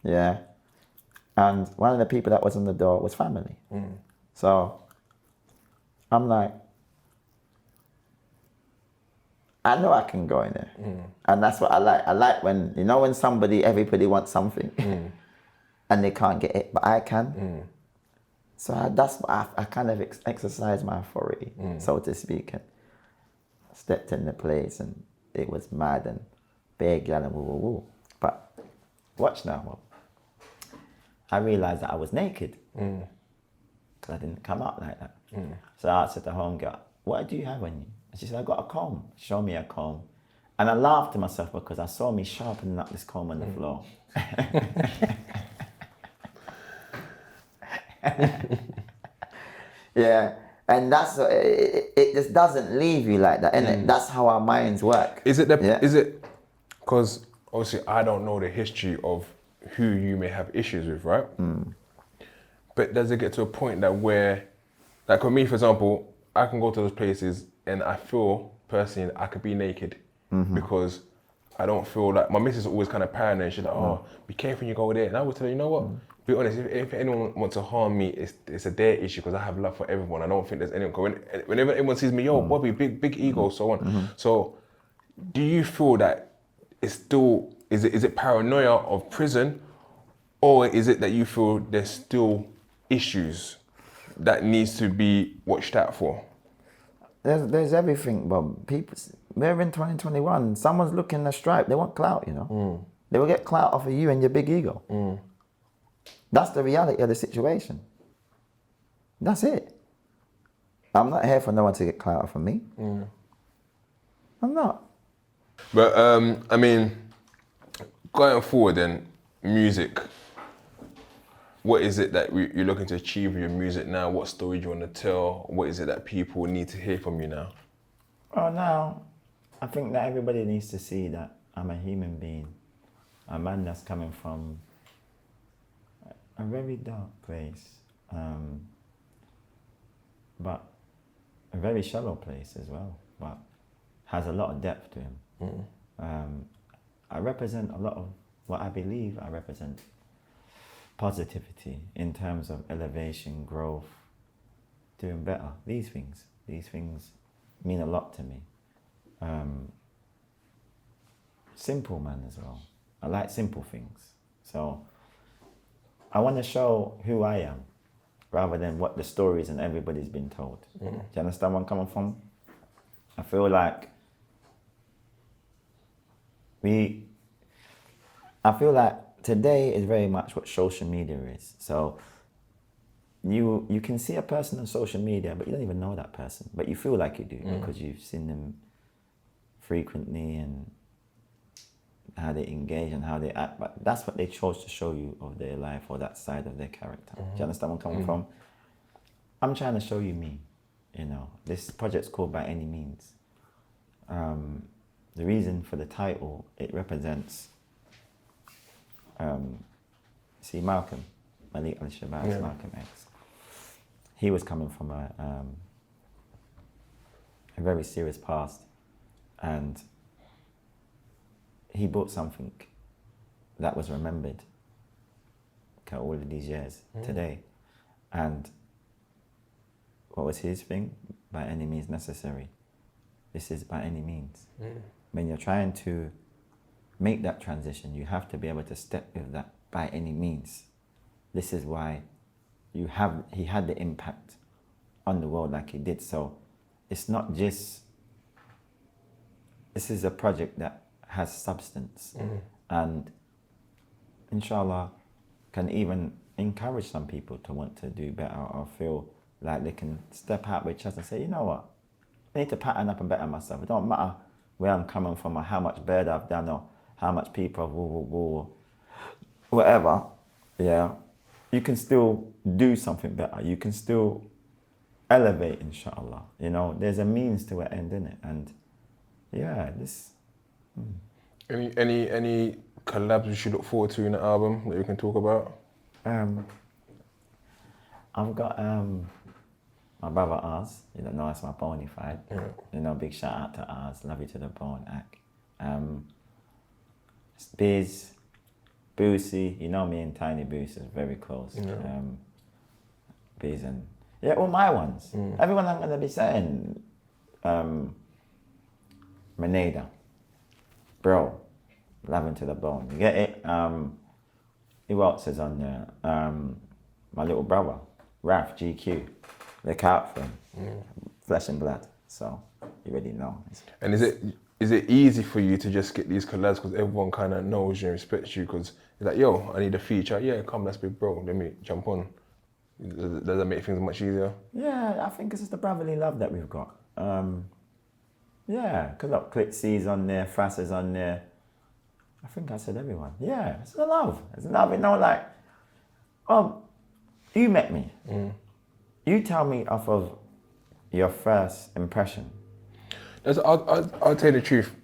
Yeah. And one of the people that was on the door was family. So I'm like, I know I can go in there. And that's what I like. I like when, you know, when everybody wants something and they can't get it, but I can. So that's what I kind of exercised my authority, so to speak. And I stepped in the place and it was mad and big gal and woo. But watch now, well, I realized that I was naked because I didn't come out like that. So I said to the home girl, what do you have on you? And she said, I got a comb. Show me a comb. And I laughed to myself because I saw me sharpening up this comb on the floor. Yeah, and that's it just doesn't leave you like that, and that's how our minds work. Is it because obviously I don't know the history of who you may have issues with, right? But does it get to a point that where, like for me, for example, I can go to those places and I feel personally I could be naked because I don't feel like, my missus is always kind of paranoid. She's like, oh, be careful when you go there. And I would tell her, you know what? Be honest, if anyone wants to harm me, it's a their issue because I have love for everyone. I don't think there's anyone. Whenever anyone sees me, yo, Bobby, big ego, so on. So, do you feel that it's still, is it paranoia of prison, or is it that you feel there's still issues that needs to be watched out for? There's everything, Bob. People, we're in 2021. Someone's looking the stripe. They want clout, you know. They will get clout off of you and your big ego. That's the reality of the situation. That's it. I'm not here for no one to get clout off of me. I'm not. But I mean, going forward then, music. What is it that you're looking to achieve with your music now? What story do you want to tell? What is it that people need to hear from you now? Oh, now, I think that everybody needs to see that I'm a human being. A man that's coming from a very dark place, but a very shallow place as well, but has a lot of depth to him. I represent a lot of what I believe I represent. Positivity in terms of elevation, growth, doing better. These things mean a lot to me. Simple man as well. I like simple things. So I want to show who I am rather than what the stories and everybody's been told. Do you understand where I'm coming from? I feel like today is very much what social media is. So you can see a person on social media, but you don't even know that person. But you feel like you do because you've seen them frequently and how they engage and how they act. But that's what they chose to show you of their life or that side of their character. Do you understand where I'm coming from? I'm trying to show you me. You know, this project's called By Any Means. The reason for the title, it represents see Malcolm, Malik al-Shabazz, Malcolm X. He was coming from a very serious past, and he brought something that was remembered all of these years today. And what was his thing? By any means necessary. This is by any means. When you're trying to make that transition, you have to be able to step with that by any means. This is why he had the impact on the world like he did. So it's not just, this is a project that has substance and inshallah can even encourage some people to want to do better or feel like they can step out with chest and say, you know what, I need to pattern up and better myself. It don't matter where I'm coming from or how much better I've done or how much people, whatever, yeah, you can still do something better. You can still elevate, inshallah. You know, there's a means to an end, innit? And yeah, this. Any collabs you should look forward to in the album that you can talk about? I've got my brother Oz, you know, it's my pony fight. Yeah. You know, big shout out to Oz, love you to the bone, Ak. Biz, Boosie, you know me and Tiny Boosie is very close. Yeah. Biz and, yeah, all my ones. Everyone I'm going to be saying, Meneda, bro, love him to the bone. You get it? Who else is on there? My little brother, Raf, GQ. Look out for him. Flesh and blood. So you already know. And is it easy for you to just get these collabs because everyone kind of knows you and respects you? Because it's like, yo, I need a feature. Yeah, come, that's big bro. Let me jump on. Does that make things much easier? Yeah, I think it's just the brotherly love that we've got. Yeah, because look, Clitsy's on there, Frasser's on there. I think I said everyone. Yeah, it's the love. It's love, you know, like, you met me. You tell me off of your first impression. I'll tell you the truth.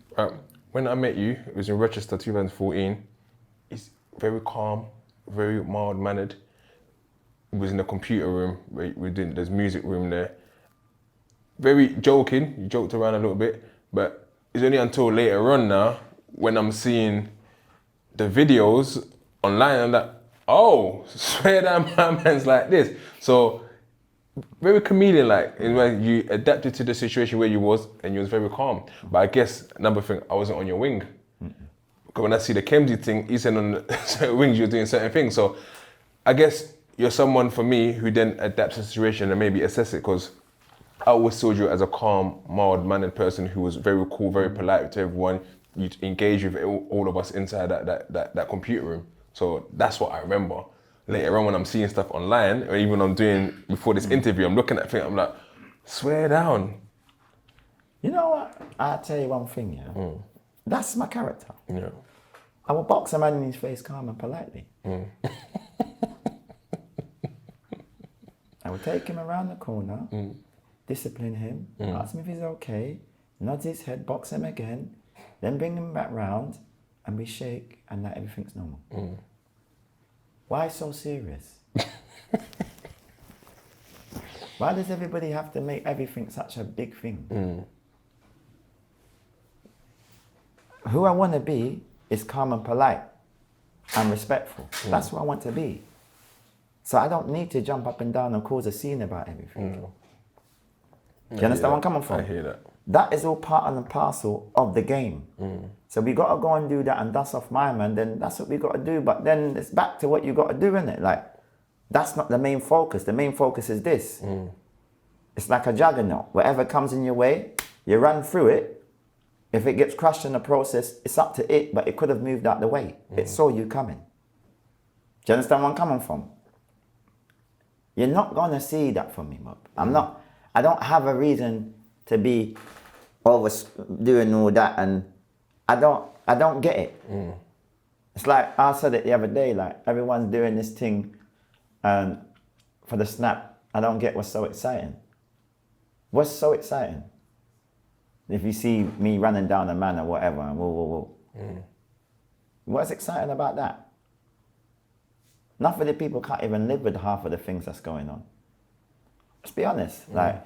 When I met you, it was in Rochester 2014. It's very calm, very mild-mannered. It was in the computer room. There's music room there. Very joking. You joked around a little bit, but it's only until later on now when I'm seeing the videos online, I'm like, oh, swear that my man's like this. So very chameleon-like, in where you adapted to the situation where you was and you was very calm. But I guess another thing, I wasn't on your wing. Because when I see the Kemsy thing, he said on certain wings you're doing certain things. So I guess you're someone for me who then adapts to the situation and maybe assess it, because I always saw you as a calm, mild-mannered person who was very cool, very polite to everyone. You engage with all of us inside that computer room. So that's what I remember. Later on when I'm seeing stuff online, or even I'm doing before this interview, I'm looking at things, I'm like, swear down. You know what? I'll tell you one thing, yeah? That's my character. Yeah. I will box a man in his face calm and politely. I will take him around the corner, discipline him, ask him if he's okay, nod his head, box him again, then bring him back round, and we shake, and that everything's normal. Why so serious? Why does everybody have to make everything such a big thing? Who I want to be is calm and polite and respectful. That's who I want to be. So I don't need to jump up and down and cause a scene about everything. Do you understand where I'm coming from? I hear that. That is all part and parcel of the game. So we got to go and do that and dust off my man, then that's what we got to do. But then it's back to what you got to do, innit? Like, that's not the main focus. The main focus is this. It's like a juggernaut. Whatever comes in your way, you run through it. If it gets crushed in the process, it's up to it, but it could have moved out the way. It saw you coming. Do you understand where I'm coming from? You're not going to see that from me, Bob. I don't have a reason to be doing all that, and I don't get it. It's like I said it the other day, like everyone's doing this thing and for the snap. I don't get what's so exciting. What's so exciting? If you see me running down a man or whatever, and whoa. What's exciting about that? Enough of the people can't even live with half of the things that's going on. Let's be honest. Like,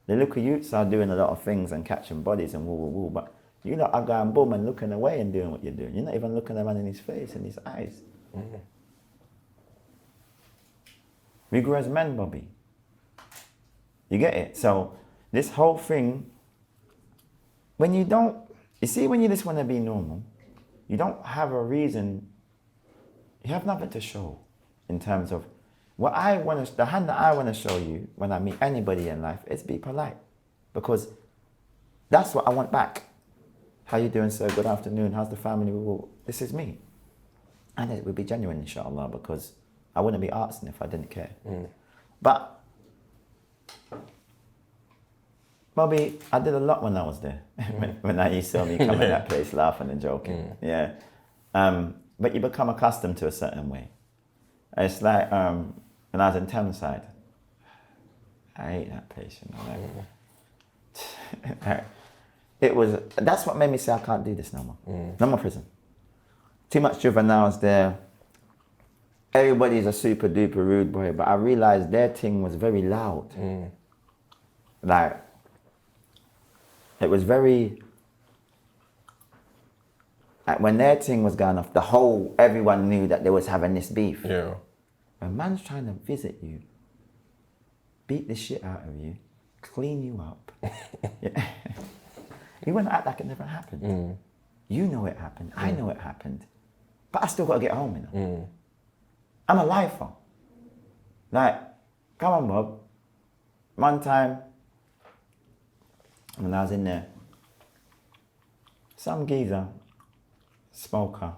the little youths are doing a lot of things and catching bodies and woo, but you lot are going boom and looking away and doing what you're doing. You're not even looking at the man in his face and his eyes. We grew as men, Bobby. You get it? So this whole thing, when you just want to be normal, you don't have a reason, you have nothing to show in terms of the hand that I want to show you when I meet anybody in life is be polite, because that's what I want back. How you doing, sir? Good afternoon. How's the family? This is me. And it would be genuine, inshallah, because I wouldn't be asking if I didn't care. But, Bobby, I did a lot when I was there. When I used to see me come in that place laughing and joking. Yeah. But you become accustomed to a certain way. It's like when I was in Thameside, I hate that place, you know. Like, that's what made me say I can't do this no more. No more prison. Too much juveniles there. Everybody's a super duper rude boy, but I realized their thing was very loud. Like, it was very, like when their thing was going off, everyone knew that they was having this beef. Yeah. When man's trying to visit you, beat the shit out of you, clean you up. Yeah. You want to act like it never happened. You know it happened. I know it happened. But I still got to get home, you know. I'm a lifer. Like, come on, Bob. One time, when I was in there, some geezer, smoker,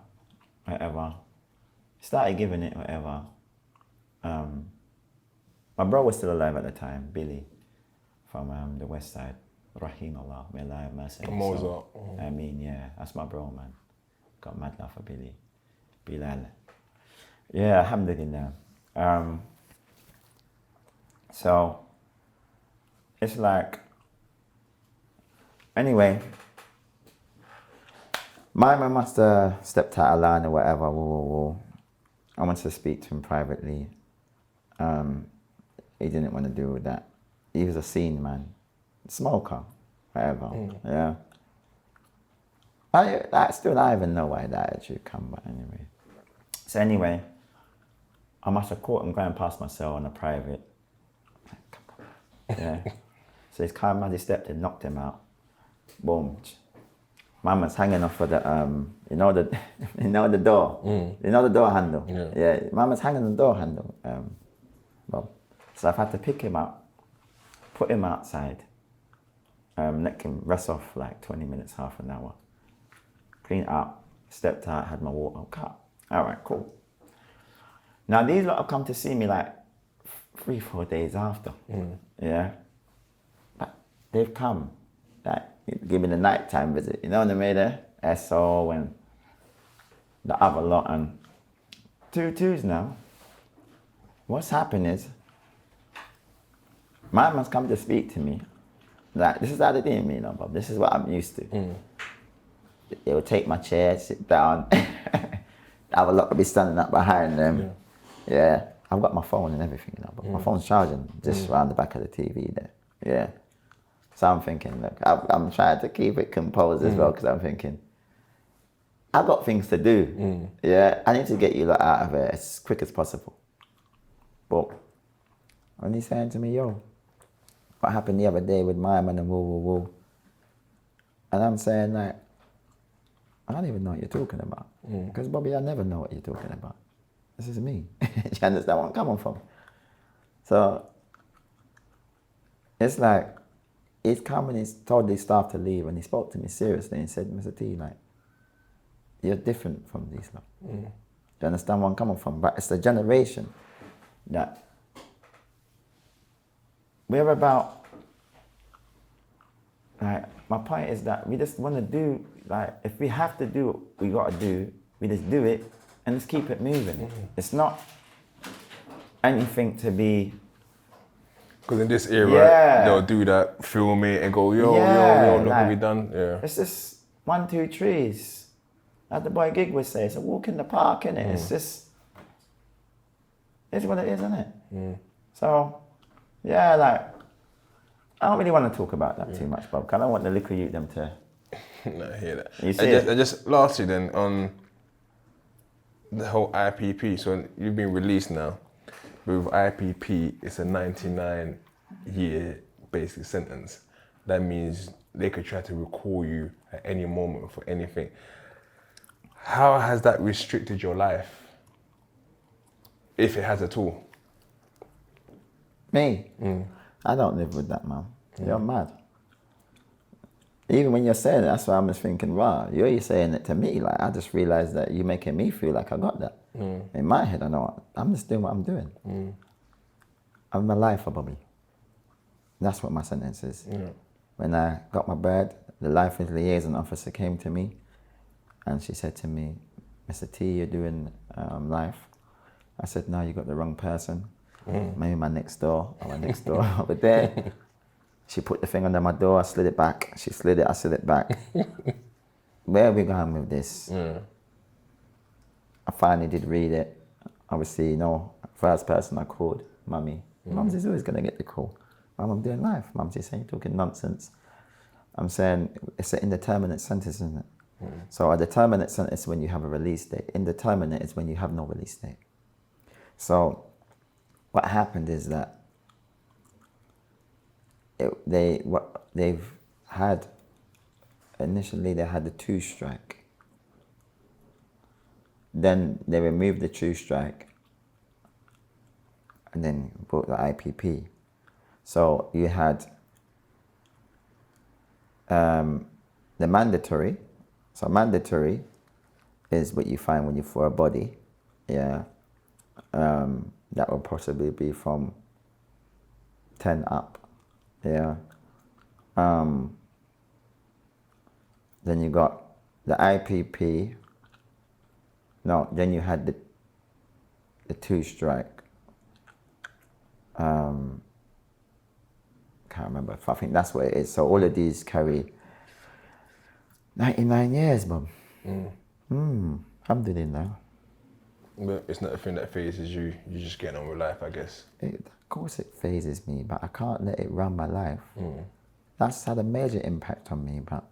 whatever, started giving it, whatever. My bro was still alive at the time, Billy, from the west side. Rahim Allah, may Allah have mercy. Mozart. I mean, yeah, that's my bro, man. Got mad love for Billy. Bilal. Yeah, alhamdulillah. So, it's like, anyway, my man must have stepped out of line or whatever. I wanted to speak to him privately. He didn't want to deal with that. He was a scene man, smoker, whatever. Yeah. I even know why that attitude come, but anyway. So anyway, I must have caught him going past my cell on a private. Yeah. So he's come, he stepped and knocked him out. Boom. Mama's hanging off for the you know the door. You know the door handle. Yeah. Mama's hanging on the door handle. So I've had to pick him up, put him outside, let him rest off like 20 minutes, half an hour. Clean up, stepped out, had my water cut. All right, cool. Now these lot have come to see me like 3-4 days after. Yeah. But they've come, like, give me the nighttime visit. You know what I mean? There? SO and the other lot and 2-2s now. What's happened is, my man's come to speak to me. Like, this is how they do me, you know, Bob. This is what I'm used to. They will take my chair, sit down. Have a lot to be standing up behind them. Yeah. I've got my phone and everything, you know, but my phone's charging just around the back of the TV there. Yeah. So I'm thinking, look, I'm trying to keep it composed as well, because I'm thinking, I've got things to do. Yeah. I need to get you lot out of it as quick as possible. But when he's saying to me, yo, what happened the other day with my man and woo. And I'm saying, like, I don't even know what you're talking about. Because, Bobby, I never know what you're talking about. This is me. Do you understand where I'm coming from? So, it's like, he's come and he's told his staff to leave, and he spoke to me seriously and said, Mr. T, like, you're different from these lot. Do you understand where I'm coming from? But it's the generation that we're about, like, my point is that we just want to do, like, if we have to do what we got to do, we just do it and just keep it moving. It's not anything to be... Because in this era, they'll do that, film it and go, yo, look like, what we done. Yeah. It's just 1, 2 trees. Like the boy Gig would say, it's a walk in the park, innit? It's just, it's what it is, isn't it? So, yeah, like, I don't really want to talk about that too much, Bob, because I don't want the little youth them to... No, I hear that. You see and just lastly then, on the whole IPP, so you've been released now. With IPP, it's a 99-year basic sentence. That means they could try to recall you at any moment for anything. How has that restricted your life? If it has at all? Me? I don't live with that, man. You're mad. Even when you're saying it, that's why I'm just thinking, wow, you're saying it to me. Like, I just realized that you're making me feel like I got that. In my head, I know I'm just doing what I'm doing. I'm a lifer, Bobby. That's what my sentence is. When I got my bird, the life liaison officer came to me and she said to me, SAT, you're doing life. I said, no, you got the wrong person. Maybe my next door over there. She put the thing under my door, I slid it back. She slid it, I slid it back. Where are we going with this? I finally did read it. Obviously, you know, first person I called, Mummy. Mum's is always going to get the call. Mum, I'm doing life. Mum's just saying, talking nonsense. I'm saying it's an indeterminate sentence, isn't it? So a determinate sentence is when you have a release date. Indeterminate is when you have no release date. So what happened is that they've had, initially they had the 2 strike. Then they removed the 2 strike and then brought the IPP. So you had the mandatory. So mandatory is what you find when you're for a body. Yeah. That will possibly be from 10 up. Yeah. Then you got the IPP. No, then you had the 2 strike. Can't remember. I think that's what it is. So all of these carry 99 years, Bob. Alhamdulillah. But it's not a thing that phases you. You're just getting on with life, I guess. Of course it phases me, but I can't let it run my life. That's had a major impact on me, but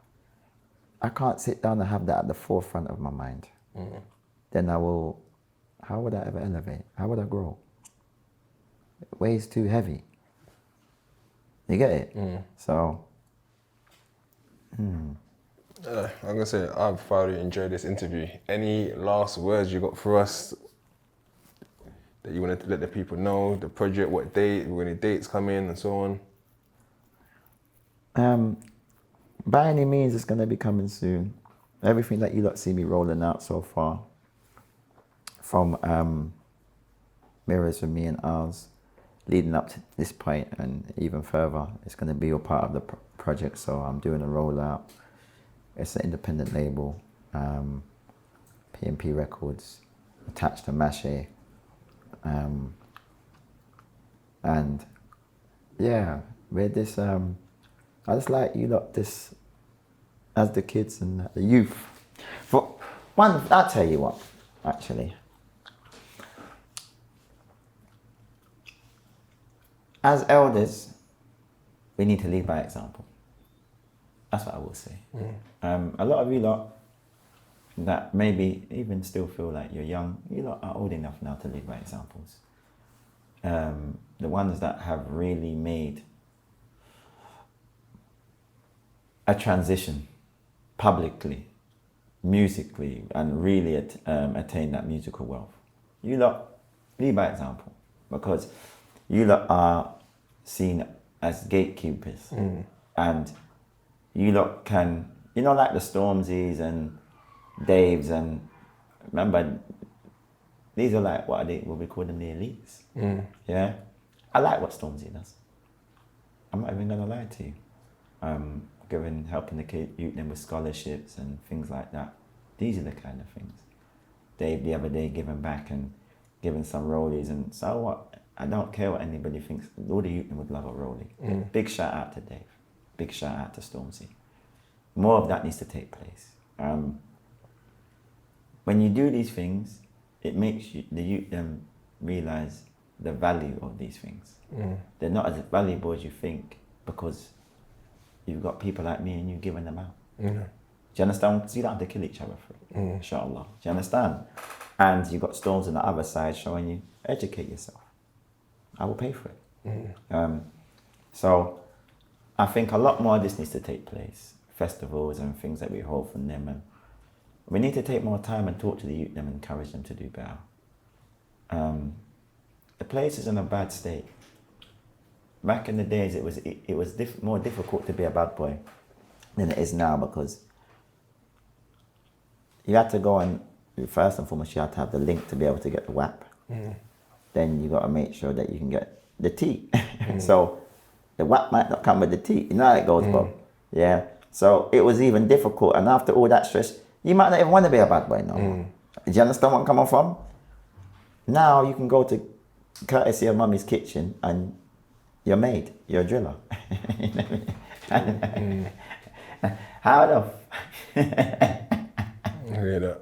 I can't sit down and have that at the forefront of my mind. Then how would I ever elevate? How would I grow? It weighs too heavy. You get it? So, I'm going to say, I've thoroughly enjoyed this interview. Any last words you got for us that you want to let the people know? The project, what date, when the dates come in and so on? By any means, it's going to be coming soon. Everything that you lot see me rolling out so far, from Mirrors with Me and Ours, leading up to this point and even further, it's going to be a part of the project. So I'm doing a rollout. It's an independent label, P&P Records, attached to Mache. And yeah, with this, I just like you lot, this, as the kids and the youth. For one, I'll tell you what, actually. As elders, we need to lead by example. That's what I will say. A lot of you lot that maybe even still feel like you're young, you lot are old enough now to lead by examples. The ones that have really made a transition publicly, musically, and really attain that musical wealth. You lot lead by example, because you lot are seen as gatekeepers, and you lot can, you know, like the Stormzy's and Daves, and remember, these are like, what we call them, the elites. Yeah, I like what Stormzy does. I'm not even gonna lie to you. Helping the youth them with scholarships and things like that. These are the kind of things. Dave the other day giving back and giving some rollies, and so what? I don't care what anybody thinks. All the youth would love a rollie. Big shout out to Dave. Big shout out to Stormzy. More of that needs to take place. When you do these things, it makes the youth them realize the value of these things. They're not as valuable as you think, because you've got people like me and you giving them out. Do you understand? Because you don't have to kill each other for it, inshallah. Do you understand? And you've got Storms on the other side showing you, educate yourself. I will pay for it. So I think a lot more of this needs to take place. Festivals and things that we hold from them. And we need to take more time and talk to the youth and encourage them to do better. The place is in a bad state. Back in the days, it was more difficult to be a bad boy than it is now, because you had to go and, first and foremost, you had to have the link to be able to get the WAP. Then you got to make sure that you can get the T. So the WAP might not come with the T. You know how it goes, Bob. Yeah. So it was even difficult. And after all that stress, you might not even want to be a bad boy no more. Do you understand where I'm coming from? Now you can go to courtesy of Mummy's kitchen and you're made, you're a driller. How enough? I hear that.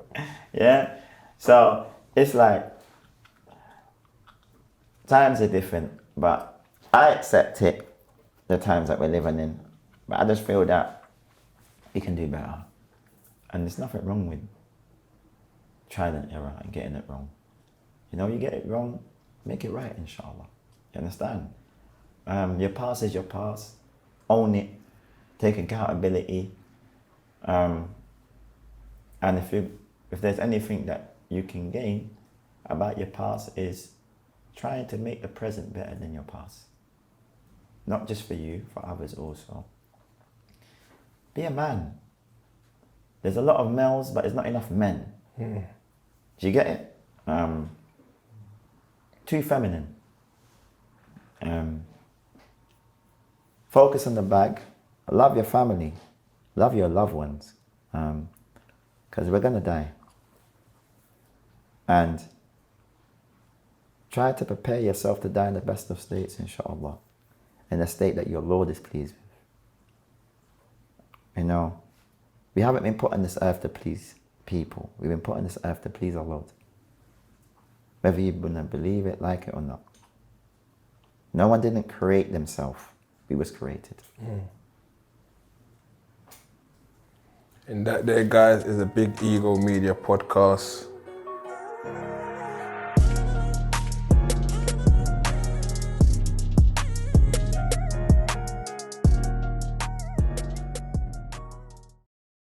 Yeah. So it's like times are different, but I accept it, the times that we're living in. But I just feel that we can do better. And there's nothing wrong with trial and error and getting it wrong. You know, you get it wrong, make it right, inshallah. You understand? Your past is your past. Own it. Take accountability. And if there's anything that you can gain about your past, is trying to make the present better than your past. Not just for you, for others also. Be a man. There's a lot of males, but there's not enough men. Do you get it? Too feminine. Focus on the bag. Love your family. Love your loved ones. Because we're going to die. And try to prepare yourself to die in the best of states, inshallah. In a state that your Lord is pleased with. You know, we haven't been put on this earth to please people. We've been put on this earth to please our Lord. Whether you're going to believe it, like it or not. No one didn't create themselves. We was created. And that there, guys, is a Big Ego Media podcast.